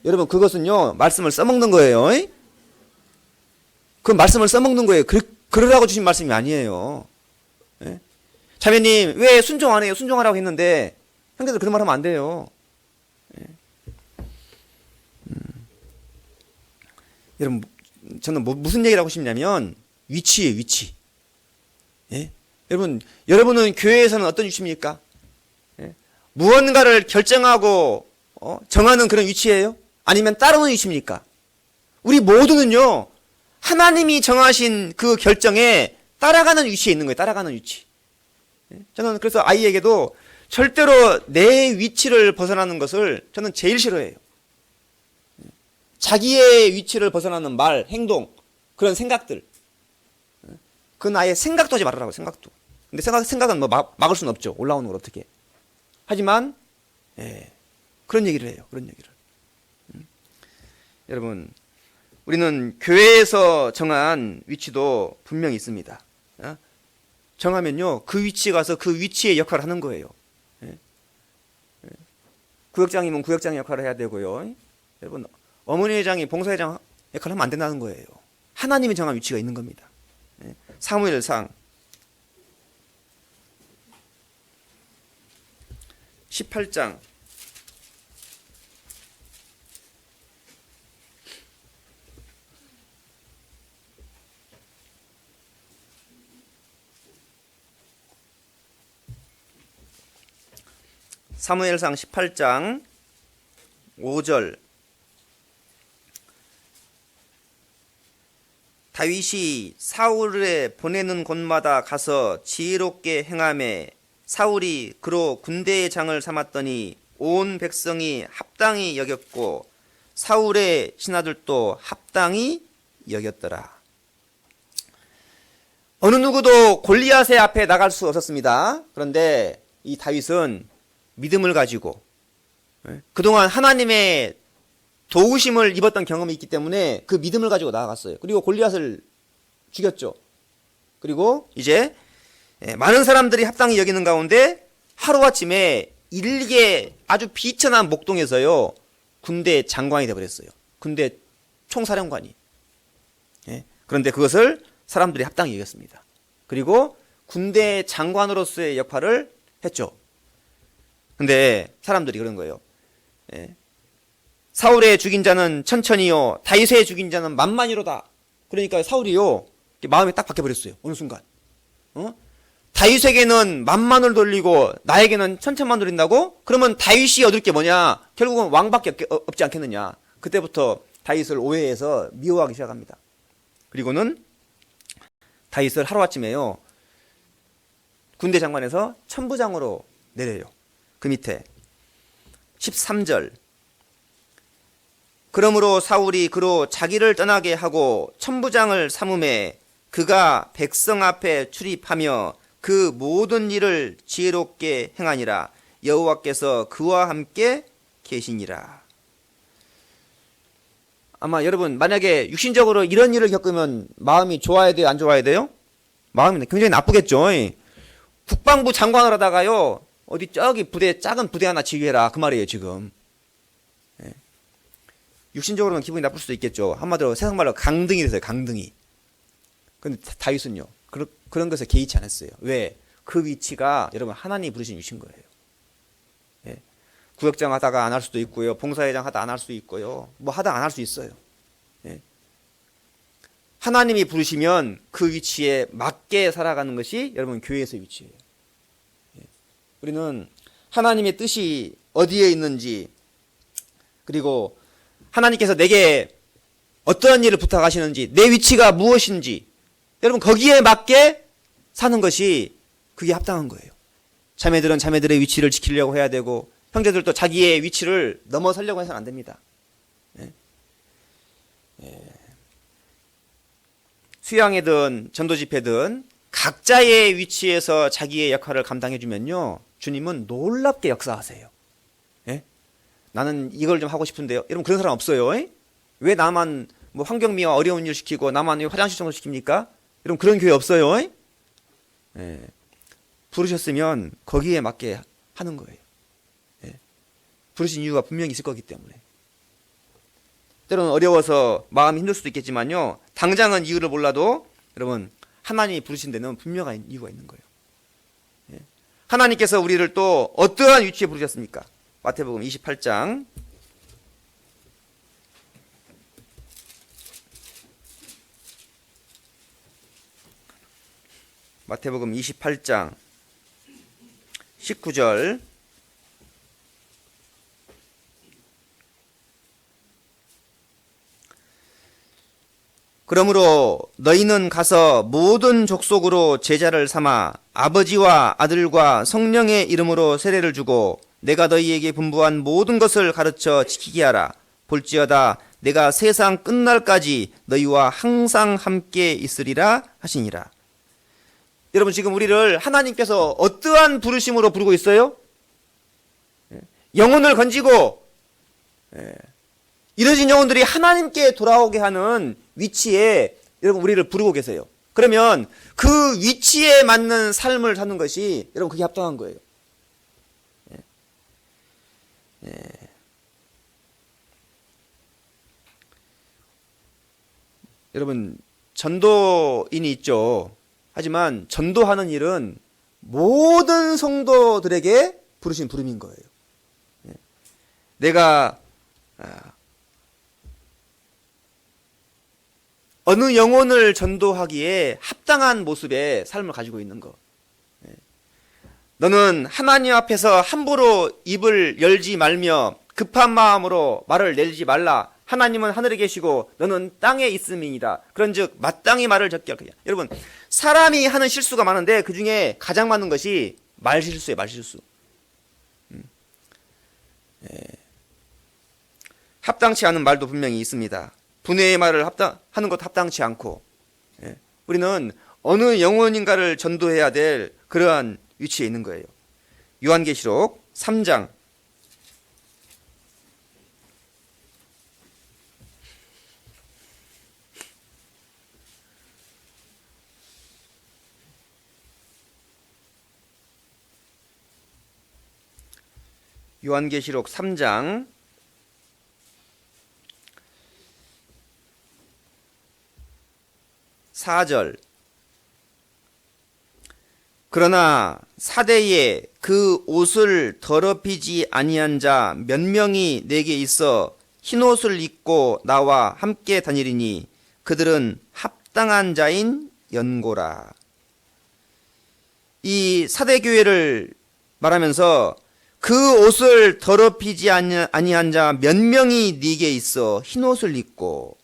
여러분, 그것은요, 말씀을 써먹는 거예요. 그 말씀을 써먹는 거예요. 그러라고 주신 말씀이 아니에요. 자매님, 왜 순종 안 해요? 순종하라고 했는데. 형제들 그런 말 하면 안 돼요. 여러분, 저는 무슨 얘기를 하고 싶냐면 위치예요, 위치. 여러분은 교회에서는 어떤 위치입니까? 무언가를 결정하고 정하는 그런 위치예요? 아니면 따르는 위치입니까? 우리 모두는요, 하나님이 정하신 그 결정에 따라가는 위치에 있는 거예요. 따라가는 위치. 저는 그래서 아이에게도 절대로 내 위치를 벗어나는 것을 저는 제일 싫어해요. 자기의 위치를 벗어나는 말, 행동, 그런 생각들. 그건 아예 생각도 하지 말으라고, 생각도. 근데 생각은 뭐 막을 수는 없죠. 올라오는 걸 어떻게. 하지만, 그런 얘기를 해요. 그런 얘기를. 여러분, 우리는 교회에서 정한 위치도 분명히 있습니다. 정하면요, 그 위치에 가서 그 위치의 역할을 하는 거예요. 구역장이면 구역장 역할을 해야 되고요. 여러분, 어머니 회장이 봉사회장 역할을 하면 안 된다는 거예요. 하나님이 정한 위치가 있는 겁니다. 사무엘상 18장 18장 5절 다윗이 사울을 보내는 곳마다 가서 지혜롭게 행하매 사울이 그로 군대의 장을 삼았더니 온 백성이 합당히 여겼고 사울의 신하들도 합당히 여겼더라. 어느 누구도 골리앗의 앞에 나갈 수 없었습니다. 그런데 이 다윗은 믿음을 가지고 그동안 하나님의 도우심을 입었던 경험이 있기 때문에 그 믿음을 가지고 나아갔어요. 그리고 골리앗을 죽였죠. 그리고 이제 많은 사람들이 합당히 여기는 가운데 하루아침에 일개 아주 비천한 목동에서요 군대 장관이 되어버렸어요. 군대 총사령관이. 그런데 그것을 사람들이 합당히 여겼습니다. 그리고 군대 장관으로서의 역할을 했죠. 근데 사람들이 그런 거예요. 사울의 죽인 자는 천천히요 다윗의 죽인 자는 만만이로다. 그러니까 사울이요 마음이 딱 바뀌어버렸어요. 어느 순간 다윗에게는 만만을 돌리고 나에게는 천천만 돌린다고? 그러면 다윗이 얻을 게 뭐냐? 결국은 왕밖에 없지 않겠느냐. 그때부터 다윗을 오해해서 미워하기 시작합니다. 그리고는 다윗을 하루아침에요 군대 장관에서 천부장으로 내려요. 그 밑에 13절 그러므로 사울이 그로 자기를 떠나게 하고 천부장을 삼음에 그가 백성 앞에 출입하며 그 모든 일을 지혜롭게 행하니라. 여호와께서 그와 함께 계시니라. 아마 여러분 만약에 육신적으로 이런 일을 겪으면 마음이 좋아야 돼요? 안 좋아야 돼요? 마음이 굉장히 나쁘겠죠. 국방부 장관을 하다가요 어디 저기 부대 작은 부대 하나 지휘해라 그 말이에요 지금. 육신적으로는 기분이 나쁠 수도 있겠죠. 한마디로 세상말로 강등이 됐어요. 강등이. 그런데 다윗은요 그런 것에 개의치 않았어요. 왜? 그 위치가 여러분 하나님이 부르신 위치인 거예요. 구역장 하다가 안 할 수도 있고요. 봉사회장 하다 안 할 수도 있고요. 뭐 하다 안 할 수 있어요. 하나님이 부르시면 그 위치에 맞게 살아가는 것이 여러분 교회에서의 위치예요. 우리는 하나님의 뜻이 어디에 있는지 그리고 하나님께서 내게 어떠한 일을 부탁하시는지 내 위치가 무엇인지 여러분 거기에 맞게 사는 것이 그게 합당한 거예요. 자매들은 자매들의 위치를 지키려고 해야 되고 형제들도 자기의 위치를 넘어서려고 해서는 안 됩니다. 수양회든 전도집회든 각자의 위치에서 자기의 역할을 감당해 주면요 주님은 놀랍게 역사하세요. 나는 이걸 좀 하고 싶은데요. 여러분 그런 사람 없어요. 왜 나만 뭐 환경미화 어려운 일 시키고 나만 화장실 청소 시킵니까? 여러분 그런 교회 없어요. 부르셨으면 거기에 맞게 하는 거예요. 부르신 이유가 분명히 있을 거기 때문에. 때로는 어려워서 마음이 힘들 수도 있겠지만요. 당장은 이유를 몰라도 여러분 하나님이 부르신 데는 분명한 이유가 있는 거예요. 하나님께서 우리를 또 어떠한 위치에 부르셨습니까? 마태복음 28장 마태복음 28장 19절 그러므로 너희는 가서 모든 족속으로 제자를 삼아 아버지와 아들과 성령의 이름으로 세례를 주고 내가 너희에게 분부한 모든 것을 가르쳐 지키게 하라. 볼지어다 내가 세상 끝날까지 너희와 항상 함께 있으리라 하시니라. 여러분, 지금 우리를 하나님께서 어떠한 부르심으로 부르고 있어요? 영혼을 건지고 잃어진 영혼들이 하나님께 돌아오게 하는 위치에 여러분 우리를 부르고 계세요. 그러면 그 위치에 맞는 삶을 사는 것이 여러분 그게 합당한 거예요. 여러분, 전도인이 있죠. 하지만 전도하는 일은 모든 성도들에게 부르신 부름인 거예요. 내가 어느 영혼을 전도하기에 합당한 모습의 삶을 가지고 있는 것. 너는 하나님 앞에서 함부로 입을 열지 말며 급한 마음으로 말을 내지 말라. 하나님은 하늘에 계시고 너는 땅에 있음이니라. 그런즉 마땅히 말을 적게 할 거야. 여러분, 사람이 하는 실수가 많은데 그 중에 가장 많은 것이 말실수예요. 말실수. 합당치 않은 말도 분명히 있습니다. 분해의 말을 하는 것도 합당치 않고, 우리는 어느 영혼인가를 전도해야 될 그러한 위치에 있는 거예요. 요한계시록 3장 요한계시록 3장 4절. 그러나 사대에 그 옷을 더럽히지 아니한 자 몇 명이 내게 있어 흰옷을 입고 나와 함께 다니리니 그들은 합당한 자인 연고라. 이 사대교회를 말하면서 그 옷을 더럽히지 아니한 자 몇 명이 네게 있어 흰옷을 입고,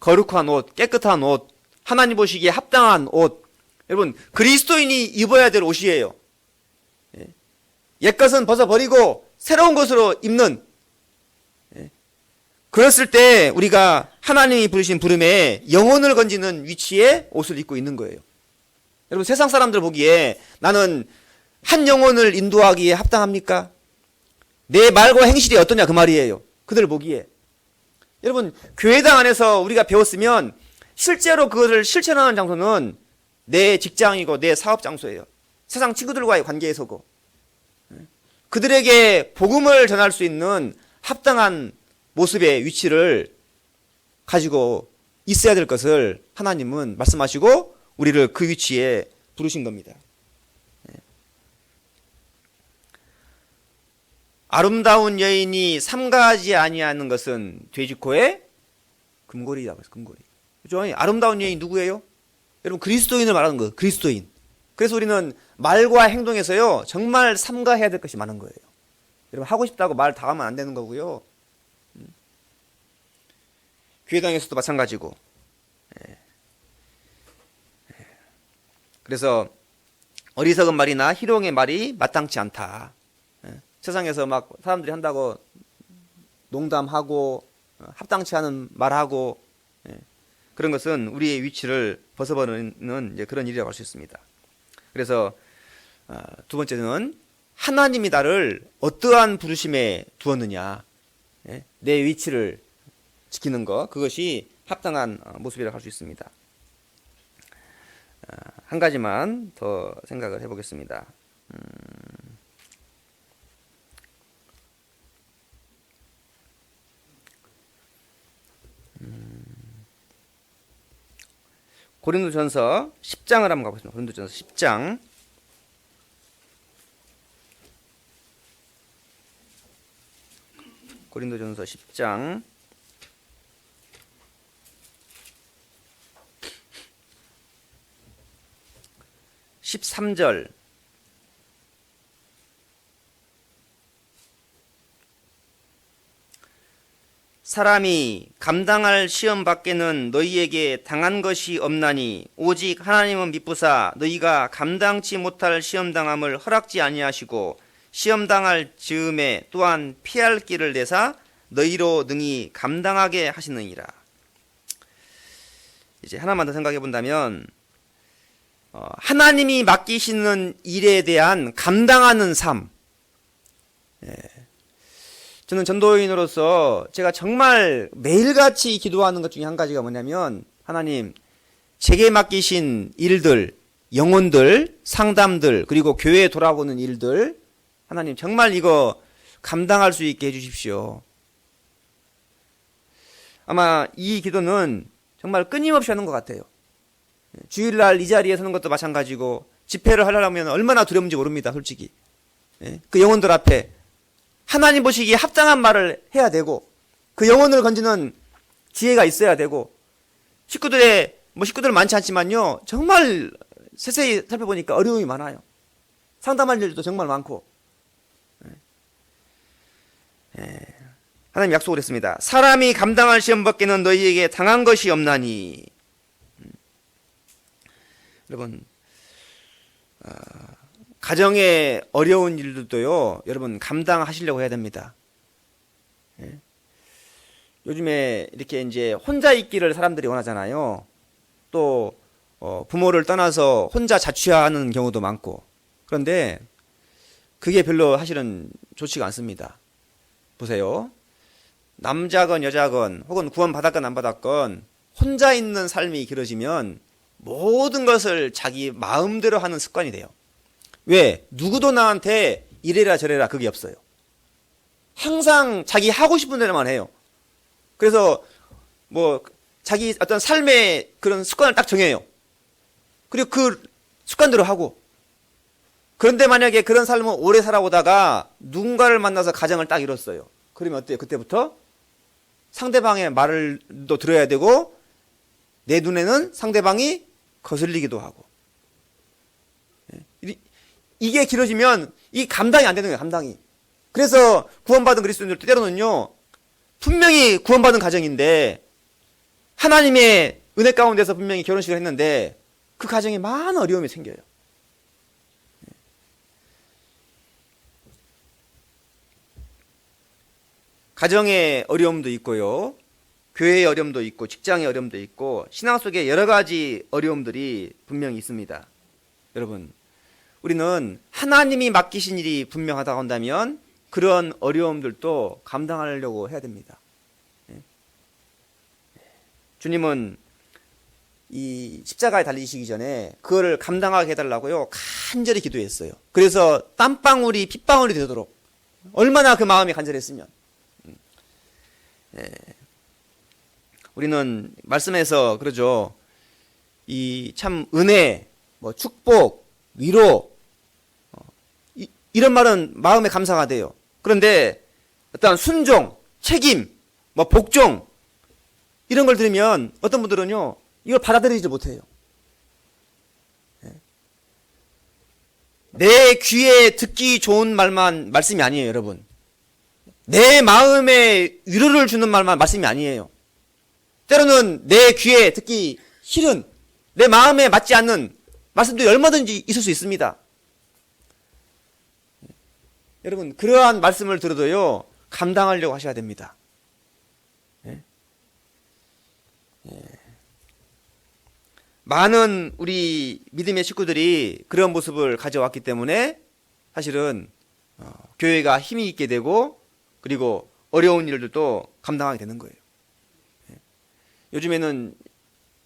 거룩한 옷, 깨끗한 옷, 하나님 보시기에 합당한 옷, 여러분 그리스도인이 입어야 될 옷이에요. 옛것은 벗어버리고 새로운 것으로 입는, 그랬을 때 우리가 하나님이 부르신 부름에 영혼을 건지는 위치에 옷을 입고 있는 거예요. 여러분, 세상 사람들 보기에 나는 한 영혼을 인도하기에 합당합니까? 내 말과 행실이 어떠냐 그 말이에요. 그들 보기에. 여러분, 교회당 안에서 우리가 배웠으면 실제로 그것을 실천하는 장소는 내 직장이고 내 사업 장소예요. 세상 친구들과의 관계에서고, 그들에게 복음을 전할 수 있는 합당한 모습의 위치를 가지고 있어야 될 것을 하나님은 말씀하시고 우리를 그 위치에 부르신 겁니다. 아름다운 여인이 삼가하지 아니하는 것은 돼지코의 금고리라고 해서 금고리. 그죠? 아름다운 여인이 누구예요? 여러분, 그리스도인을 말하는 거예요. 그리스도인. 그래서 우리는 말과 행동에서요, 정말 삼가해야 될 것이 많은 거예요. 여러분, 하고 싶다고 말 다 하면 안 되는 거고요. 교회당에서도 마찬가지고. 그래서 어리석은 말이나 희롱의 말이 마땅치 않다. 세상에서 막 사람들이 한다고 농담하고 합당치 않은 말하고, 그런 것은 우리의 위치를 벗어버리는 이제 그런 일이라고 할 수 있습니다. 그래서 두 번째는 하나님이 나를 어떠한 부르심에 두었느냐, 내 위치를 지키는 것, 그것이 합당한 모습이라고 할 수 있습니다. 한 가지만 더 생각을 해보겠습니다. 고린도전서 10장을 한번 가보겠습니다. 고린도전서 10장. 고린도전서 10장 13절. 사람이 감당할 시험 밖에는 너희에게 당한 것이 없나니 오직 하나님은 미쁘사 너희가 감당치 못할 시험 당함을 허락지 아니하시고 시험 당할 즈음에 또한 피할 길을 내사 너희로 능히 감당하게 하시느니라. 이제 하나만 더 생각해 본다면 하나님이 맡기시는 일에 대한 감당하는 삶. 저는 전도인으로서 제가 정말 매일같이 기도하는 것 중에 한 가지가 뭐냐면 하나님 제게 맡기신 일들, 영혼들, 상담들 그리고 교회에 돌아오는 일들 하나님 정말 이거 감당할 수 있게 해주십시오. 아마 이 기도는 정말 끊임없이 하는 것 같아요. 주일날 이 자리에 서는 것도 마찬가지고 집회를 하려면 얼마나 두려운지 모릅니다. 솔직히 그 영혼들 앞에 하나님 보시기에 합당한 말을 해야 되고 그 영혼을 건지는 지혜가 있어야 되고 식구들 많지 않지만요 정말 세세히 살펴보니까 어려움이 많아요. 상담할 일도 정말 많고 하나님 약속을 했습니다. 사람이 감당할 시험 밖에는 너희에게 당한 것이 없나니. 여러분 가정의 어려운 일들도요 여러분 감당하시려고 해야 됩니다. 요즘에 이렇게 이제 혼자 있기를 사람들이 원하잖아요. 또 부모를 떠나서 혼자 자취하는 경우도 많고 그런데 그게 별로 사실은 좋지가 않습니다. 보세요. 남자건 여자건 혹은 구원 받았건 안 받았건 혼자 있는 삶이 길어지면 모든 것을 자기 마음대로 하는 습관이 돼요. 왜? 누구도 나한테 이래라 저래라 그게 없어요. 항상 자기 하고 싶은 대로만 해요. 그래서 자기 어떤 삶의 그런 습관을 딱 정해요. 그리고 그 습관대로 하고 그런데 만약에 그런 삶을 오래 살아오다가 누군가를 만나서 가정을 딱 이뤘어요. 그러면 어때요? 그때부터 상대방의 말을도 들어야 되고 내 눈에는 상대방이 거슬리기도 하고 이게 길어지면 이 감당이 안 되는 거예요. 감당이. 그래서 구원받은 그리스도인들 때로는요 분명히 구원받은 가정인데 하나님의 은혜 가운데서 분명히 결혼식을 했는데 그 가정에 많은 어려움이 생겨요. 가정의 어려움도 있고요. 교회의 어려움도 있고 직장의 어려움도 있고 신앙 속에 여러 가지 어려움들이 분명히 있습니다. 여러분 우리는 하나님이 맡기신 일이 분명하다고 한다면 그런 어려움들도 감당하려고 해야 됩니다. 주님은 이 십자가에 달리시기 전에 그거를 감당하게 해달라고요 간절히 기도했어요. 그래서 땀방울이 핏방울이 되도록 얼마나 그 마음이 간절했으면 우리는 말씀에서 그러죠. 이 참 은혜, 축복, 위로 이런 말은 마음에 감사가 돼요. 그런데 어떤 순종, 책임, 복종 이런 걸 들으면 어떤 분들은요 이걸 받아들이지 못해요. 내 귀에 듣기 좋은 말씀이 아니에요, 여러분. 내 마음에 위로를 주는 말씀이 아니에요. 때로는 내 귀에 듣기 싫은 내 마음에 맞지 않는 말씀들이 얼마든지 있을 수 있습니다. 여러분 그러한 말씀을 들어도요 감당하려고 하셔야 됩니다. 많은 우리 믿음의 식구들이 그런 모습을 가져왔기 때문에 사실은 교회가 힘이 있게 되고 그리고 어려운 일들도 감당하게 되는 거예요. 요즘에는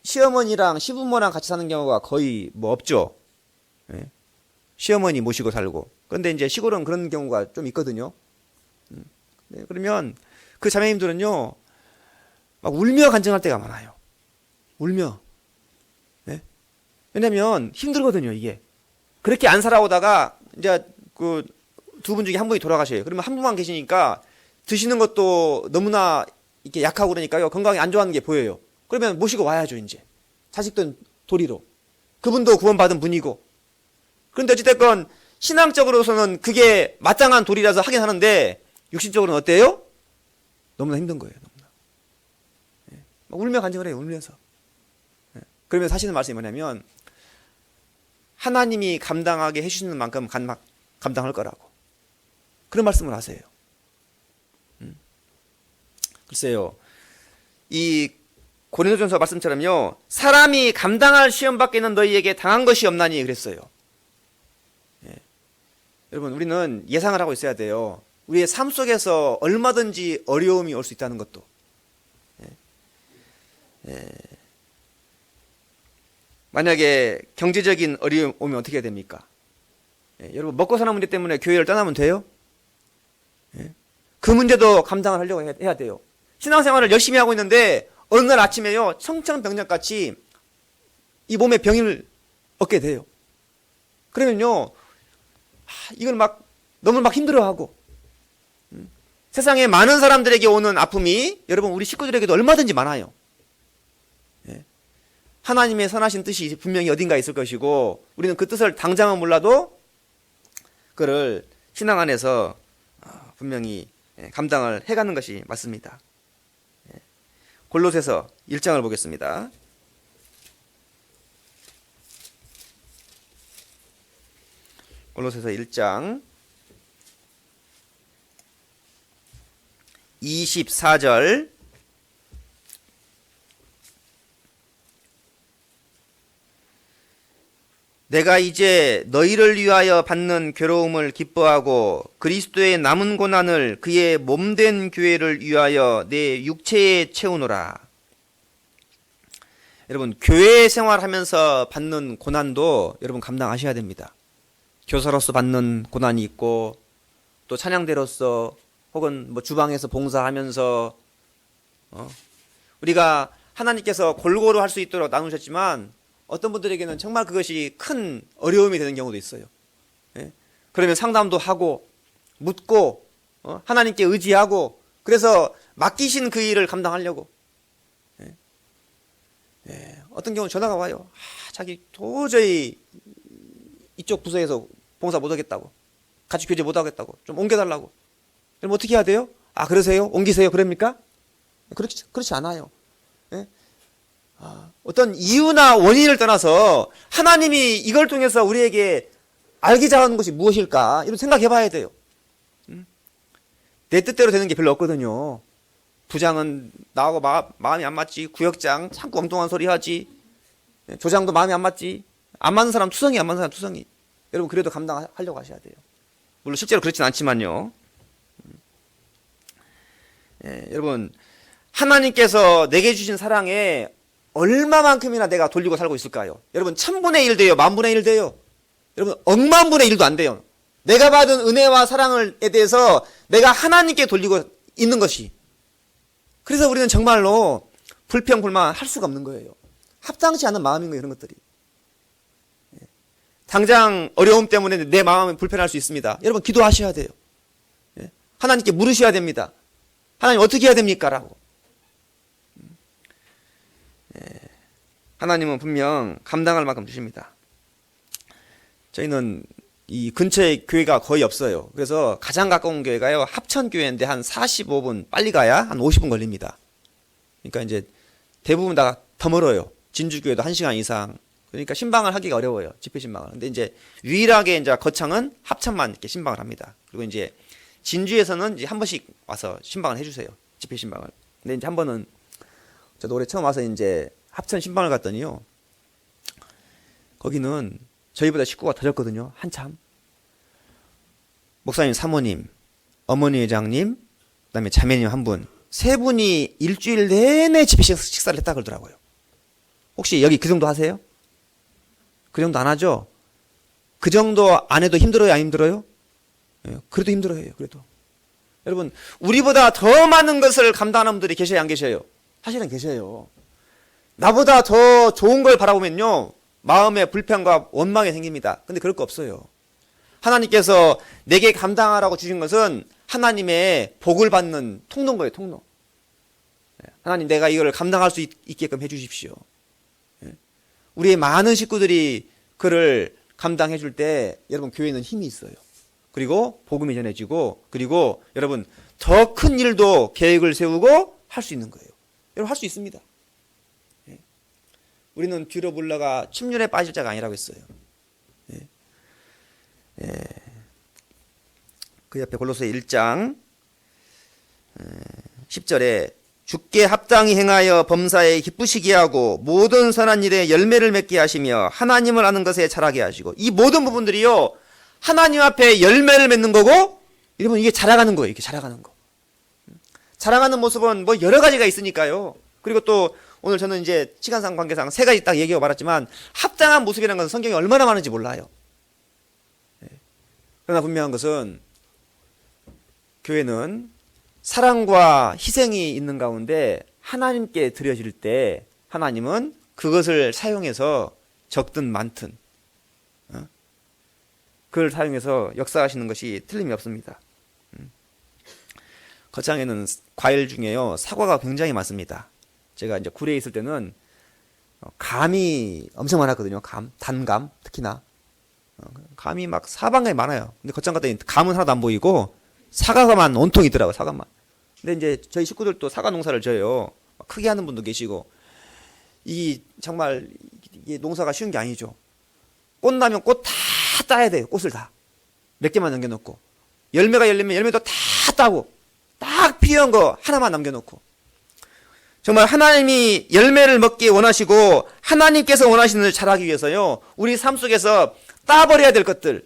시어머니랑 시부모랑 같이 사는 경우가 거의 없죠. 시어머니 모시고 살고. 그런데 이제 시골은 그런 경우가 좀 있거든요. 그러면 그 자매님들은요 막 울며 간증할 때가 많아요. 울며. 왜냐면 힘들거든요, 이게. 그렇게 안 살아오다가 이제 그 두 분 중에 한 분이 돌아가셔요. 그러면 한 분만 계시니까 드시는 것도 너무나 이렇게 약하고 그러니까요. 건강이 안 좋아하는 게 보여요. 그러면 모시고 와야죠, 이제. 자식들 도리로. 그분도 구원받은 분이고. 그런데 어찌됐건 신앙적으로서는 그게 마땅한 도리라서 하긴 하는데 육신적으로는 어때요? 너무나 힘든 거예요. 너무나.
막 울며 간증을 해요. 울면서. 그러면서 하시는 말씀이 뭐냐면 하나님이 감당하게 해주시는 만큼 감당할 거라고. 그런 말씀을 하세요. 글쎄요. 이 고린도전서 말씀처럼요. 사람이 감당할 시험 밖에는 너희에게 당한 것이 없나니 그랬어요. 예. 여러분 우리는 예상을 하고 있어야 돼요. 우리의 삶 속에서 얼마든지 어려움이 올 수 있다는 것도. 만약에 경제적인 어려움이 오면 어떻게 해야 됩니까? 여러분 먹고 사는 문제 때문에 교회를 떠나면 돼요? 그 문제도 감당을 하려고 해야 돼요. 신앙생활을 열심히 하고 있는데 어느 날 아침에요 청천벽력같이 이 몸에 병을 얻게 돼요. 그러면요 이걸 너무 힘들어하고 세상에 많은 사람들에게 오는 아픔이 여러분 우리 식구들에게도 얼마든지 많아요. 하나님의 선하신 뜻이 분명히 어딘가 있을 것이고 우리는 그 뜻을 당장은 몰라도 그를 신앙 안에서 분명히 감당을 해가는 것이 맞습니다. 골로새서 1장을 보겠습니다. 골로새서 1장 24절 내가 이제 너희를 위하여 받는 괴로움을 기뻐하고 그리스도의 남은 고난을 그의 몸된 교회를 위하여 내 육체에 채우노라. 여러분 교회 생활하면서 받는 고난도 여러분 감당하셔야 됩니다. 교사로서 받는 고난이 있고 또 찬양대로서 혹은 주방에서 봉사하면서 우리가 하나님께서 골고루 할 수 있도록 나누셨지만 어떤 분들에게는 정말 그것이 큰 어려움이 되는 경우도 있어요. 그러면 상담도 하고 묻고 하나님께 의지하고 그래서 맡기신 그 일을 감당하려고 어떤 경우는 전화가 와요. 자기 도저히 이쪽 부서에서 봉사 못하겠다고 같이 교제 못하겠다고 좀 옮겨달라고. 그럼 어떻게 해야 돼요? 그러세요? 옮기세요? 그럽니까? 그렇지 않아요. 어떤 이유나 원인을 떠나서 하나님이 이걸 통해서 우리에게 알고자 하는 것이 무엇일까? 이런 생각해 봐야 돼요. 내 뜻대로 되는 게 별로 없거든요. 부장은 나하고 마음이 안 맞지. 구역장 자꾸 엉뚱한 소리 하지. 조장도 마음이 안 맞지. 안 맞는 사람 투성이, 안 맞는 사람 투성이. 여러분 그래도 감당하려고 하셔야 돼요. 물론 실제로 그렇진 않지만요. 여러분 하나님께서 내게 주신 사랑에 얼마만큼이나 내가 돌리고 살고 있을까요? 여러분 1000분의 1 돼요? 10,000분의 1 돼요? 여러분 억만분의 1도 안 돼요. 내가 받은 은혜와 사랑에 대해서 내가 하나님께 돌리고 있는 것이. 그래서 우리는 정말로 불평불만 할 수가 없는 거예요. 합당치 않은 마음인 거예요. 이런 것들이. 당장 어려움 때문에 내 마음이 불편할 수 있습니다. 여러분 기도하셔야 돼요. 하나님께 물으셔야 됩니다. 하나님 어떻게 해야 됩니까? 라고. 하나님은 분명 감당할 만큼 주십니다. 저희는 이 근처에 교회가 거의 없어요. 그래서 가장 가까운 교회가요 합천교회인데 한 45분 빨리 가야 한 50분 걸립니다. 그러니까 이제 대부분 다 더 멀어요. 진주교회도 1시간 이상. 그러니까 신방을 하기가 어려워요. 집회 신방을. 근데 이제 유일하게 이제 거창은 합천만 이렇게 신방을 합니다. 그리고 이제 진주에서는 이제 한 번씩 와서 신방을 해주세요. 집회 신방을. 근데 이제 한 번은 저도 올해 처음 와서 이제 합천 신방을 갔더니요. 거기는 저희보다 식구가 더 적거든요. 한참. 목사님, 사모님, 어머니 회장님, 그다음에 자매님 한 분. 세 분이 일주일 내내 집회 식사를 했다 그러더라고요. 혹시 여기 그 정도 하세요? 그 정도 안 하죠? 그 정도 안 해도 힘들어요? 안 힘들어요? 그래도 힘들어요. 그래도. 여러분, 우리보다 더 많은 것을 감당하는 분들이 계셔요? 안 계셔요? 사실은 계셔요. 나보다 더 좋은 걸 바라보면요. 마음에 불평과 원망이 생깁니다. 근데 그럴 거 없어요. 하나님께서 내게 감당하라고 주신 것은 하나님의 복을 받는 통로인 거예요. 통로. 하나님 내가 이걸 감당할 수 있게끔 해 주십시오. 우리의 많은 식구들이 그를 감당해 줄 때 여러분 교회는 힘이 있어요. 그리고 복음이 전해지고 그리고 여러분 더 큰 일도 계획을 세우고 할 수 있는 거예요. 여러분 할 수 있습니다. 우리는 뒤로 물러가 침륜에 빠질 자가 아니라고 했어요. 예. 예. 그 옆에 골로새 1장 10절에 주께 합당히 행하여 범사에 기쁘시게 하고 모든 선한 일에 열매를 맺게 하시며 하나님을 아는 것에 자라게 하시고, 이 모든 부분들이요 하나님 앞에 열매를 맺는 거고, 여러분 이게 자라가는 거예요. 이렇게 자라가는 거. 자라가는 모습은 뭐 여러 가지가 있으니까요. 그리고 또 오늘 저는 이제 시간상 관계상 세 가지 딱 얘기하고 말았지만, 합당한 모습이라는 것은 성경에 얼마나 많은지 몰라요. 그러나 분명한 것은 교회는 사랑과 희생이 있는 가운데 하나님께 드려질 때 하나님은 그것을 사용해서 적든 많든 그걸 사용해서 역사하시는 것이 틀림이 없습니다. 거창에는 과일 중에요 사과가 굉장히 많습니다. 제가 이제 구례에 있을 때는 감이 엄청 많았거든요. 단감 특히나 감이 막 사방에 많아요. 근데 거창 갔더니 감은 하나도 안 보이고 사과만 온통 있더라고요. 사과만. 근데 이제 저희 식구들도 사과 농사를 져요. 크게 하는 분도 계시고, 이 정말 이게 농사가 쉬운 게 아니죠. 꽃 나면 꽃 다 따야 돼요. 꽃을 다 몇 개만 남겨놓고, 열매가 열리면 열매도 다 따고, 딱 필요한 거 하나만 남겨놓고, 정말 하나님이 열매를 먹기 원하시고 하나님께서 원하시는 일 자라기 위해서요 우리 삶 속에서 따버려야 될 것들,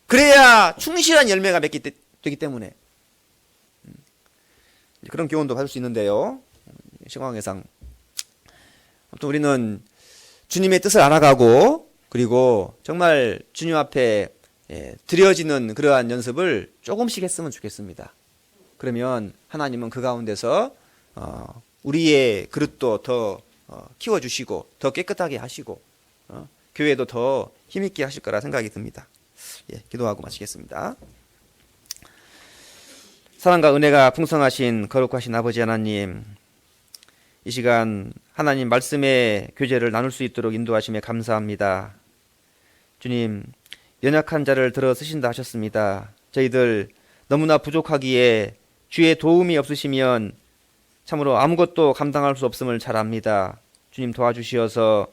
그래야 충실한 열매가 맺기 되기 때문에 그런 교훈도 받을 수 있는데요. 시간관계상 아무튼 우리는 주님의 뜻을 알아가고, 그리고 정말 주님 앞에 드려지는 그러한 연습을 조금씩 했으면 좋겠습니다. 그러면 하나님은 그 가운데서 우리의 그릇도 더 키워주시고 더 깨끗하게 하시고 교회도 더 힘있게 하실 거라 생각이 듭니다. 기도하고 마치겠습니다. 사랑과 은혜가 풍성하신 거룩하신 아버지 하나님, 이 시간 하나님 말씀의 교제를 나눌 수 있도록 인도하심에 감사합니다. 주님, 연약한 자를 들어 쓰신다 하셨습니다. 저희들 너무나 부족하기에 주의 도움이 없으시면 참으로 아무것도 감당할 수 없음을 잘 압니다. 주님 도와주시어서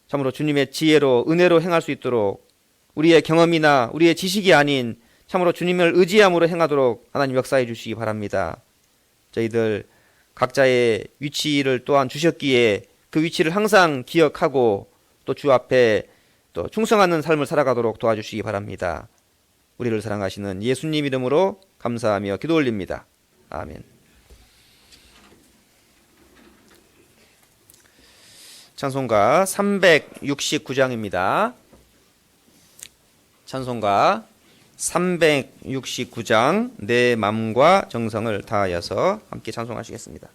참으로 주님의 지혜로 은혜로 행할 수 있도록, 우리의 경험이나 우리의 지식이 아닌 참으로 주님을 의지함으로 행하도록 하나님 역사해 주시기 바랍니다. 저희들 각자의 위치를 또한 주셨기에 그 위치를 항상 기억하고 또 주 앞에 또 충성하는 삶을 살아가도록 도와주시기 바랍니다. 우리를 사랑하시는 예수님 이름으로 감사하며 기도 올립니다. 아멘. 찬송가 369장입니다. 찬송가 369장 내 맘과 정성을 다하여서 함께 찬송하시겠습니다.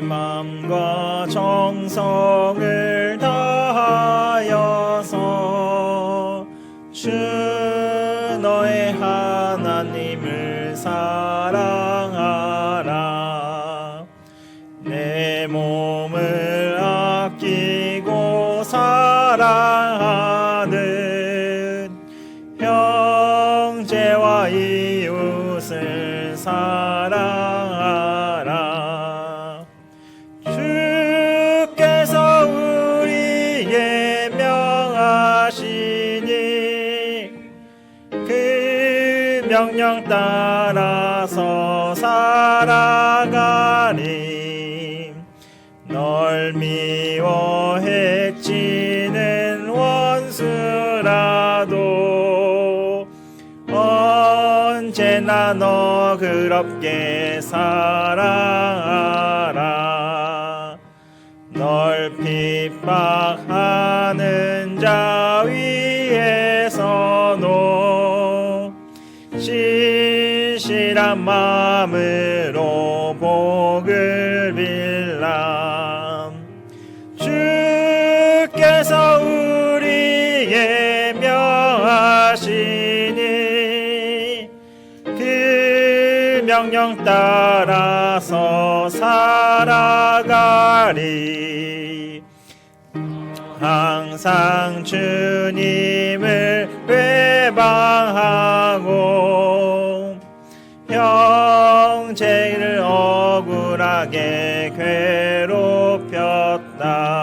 마음과 정성을 다하여서 주 너의 하나님을 사랑하라. 내 몸을 아끼고 사랑하는 형제와 이웃을 사랑하라. 주께서 우리에게 명하시니 그 명령 따라서 살아가니 널 미워해 찌는 원수라도 언제나 너 그럽게 사랑하라. 널 핍박하는 자 위에서도 신실한 마음으로 복을 빌라. 주께서 우리에게 명하시니 성령 따라서 살아가리. 항상 주님을 외방하고 형제를 억울하게 괴롭혔다.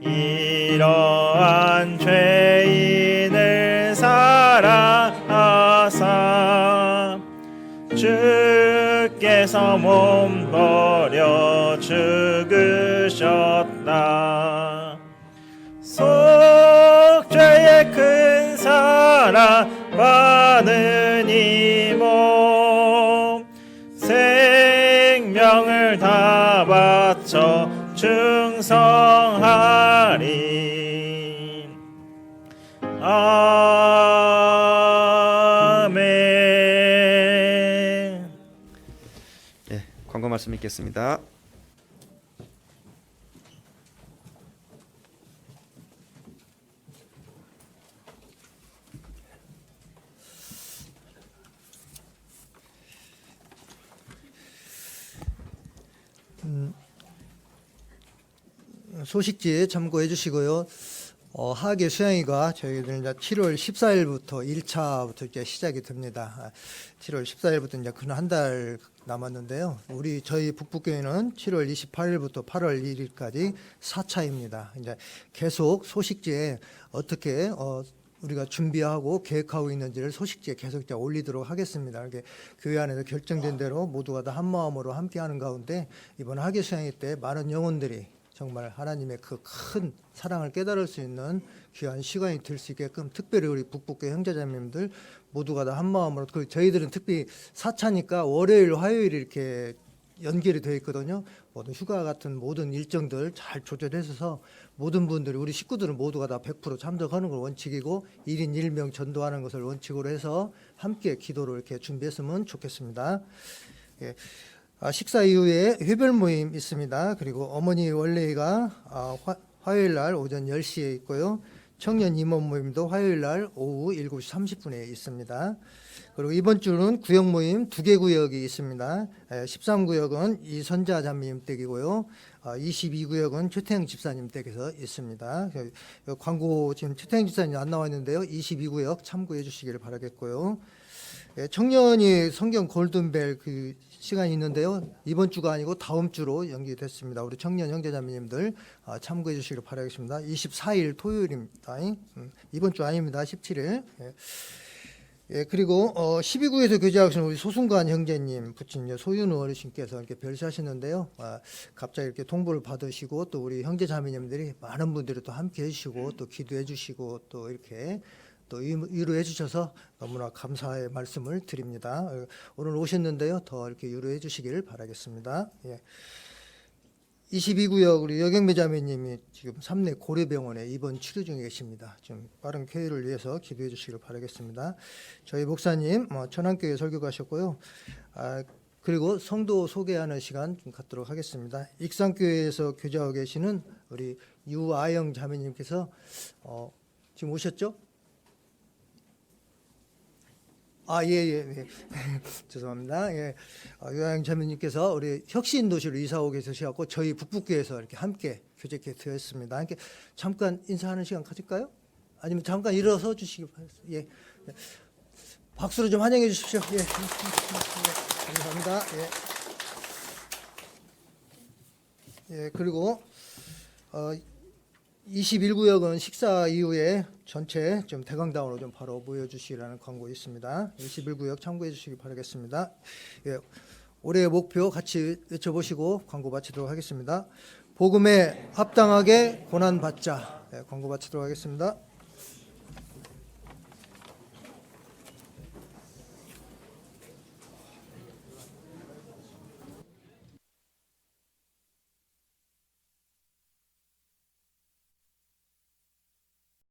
이러한 죄인을 사랑하사 주께서 몸 버려 죽으셨다. 속죄의 큰 사랑 받은 이 몸 생명을 다 바쳐 충성하리. 아멘.
예, 광고 말씀 읽겠습니다.
소식지 참고해 주시고요. 하계 수양회가 저희들 이제 7월 14일부터 1차부터 이제 시작이 됩니다. 7월 14일부터 이제 근 한 달 남았는데요. 저희 북북교회는 7월 28일부터 8월 1일까지 4차입니다. 이제 계속 소식지에 어떻게 우리가 준비하고 계획하고 있는지를 소식지에 계속 이제 올리도록 하겠습니다. 이렇게 교회 안에서 결정된 대로 모두가 다 한 마음으로 함께하는 가운데 이번 하계 수양회 때 많은 영혼들이 정말 하나님의 그 큰 사랑을 깨달을 수 있는 귀한 시간이 될 수 있게끔 특별히 우리 북북교회 형제자매님들 모두가 다 한 마음으로, 저희들은 특히 4차니까 월요일, 화요일 이렇게 연결이 되어 있거든요. 모든 휴가 같은 모든 일정들 잘 조절해서 모든 분들이, 우리 식구들은 모두가 다 100% 참석하는 걸 원칙이고 1인 1명 전도하는 것을 원칙으로 해서 함께 기도를 이렇게 준비했으면 좋겠습니다. 예. 식사 이후에 회별 모임 있습니다. 그리고 어머니 원래가 화요일 날 오전 10시에 있고요. 청년 임원 모임도 화요일 날 오후 7시 30분에 있습니다. 그리고 이번 주는 구역 모임 2개 구역이 있습니다. 13구역은 이선자 자매님 댁이고요. 22구역은 최태영 집사님 댁에서 있습니다. 광고 지금 최태영 집사님 안 나와 있는데요. 22구역 참고해 주시기를 바라겠고요. 청년이 성경 골든벨 그 시간이 있는데요. 이번 주가 아니고 다음 주로 연기됐습니다. 우리 청년 형제자매님들 참고해 주시기를 바라겠습니다. 24일 토요일입니다. 이번 주 아닙니다. 17일. 그리고 12구에서 교제하시는 우리 소순관 형제님 부친 소윤우 어르신께서 이렇게 별세하셨는데요. 갑자기 이렇게 통보를 받으시고 또 우리 형제자매님들이 많은 분들이 또 함께 해주시고 또 기도해 주시고 또 이렇게 또 위로해 주셔서 너무나 감사의 말씀을 드립니다. 오늘 오셨는데요. 더 이렇게 위로해 주시기를 바라겠습니다. 22구역 우리 여경배 자매님이 지금 삼내 고려병원에 입원 치료 중에 계십니다. 좀 빠른 쾌유를 위해서 기도해 주시기를 바라겠습니다. 저희 목사님 천안교회 설교 가셨고요. 그리고 성도 소개하는 시간 좀 갖도록 하겠습니다. 익산교회에서 교제하고 계시는 우리 유아영 자매님께서 지금 오셨죠? 예. 죄송합니다. 유아영 자매님께서 우리 혁신도시로 이사 오게 되셔서 저희 북북교회에서 이렇게 함께 교제케 되었습니다. 함께 잠깐 인사하는 시간 가질까요? 아니면 잠깐 일어서 주시기 바랍니다. 박수로 좀 환영해 주십시오. 감사합니다. 그리고 21구역은 식사 이후에 전체 좀 대강당으로 좀 바로 모여주시라는 광고 있습니다. 21구역 참고해 주시기 바라겠습니다. 올해의 목표 같이 외쳐보시고 광고 마치도록 하겠습니다. 복음에 합당하게 고난받자. 광고 마치도록 하겠습니다.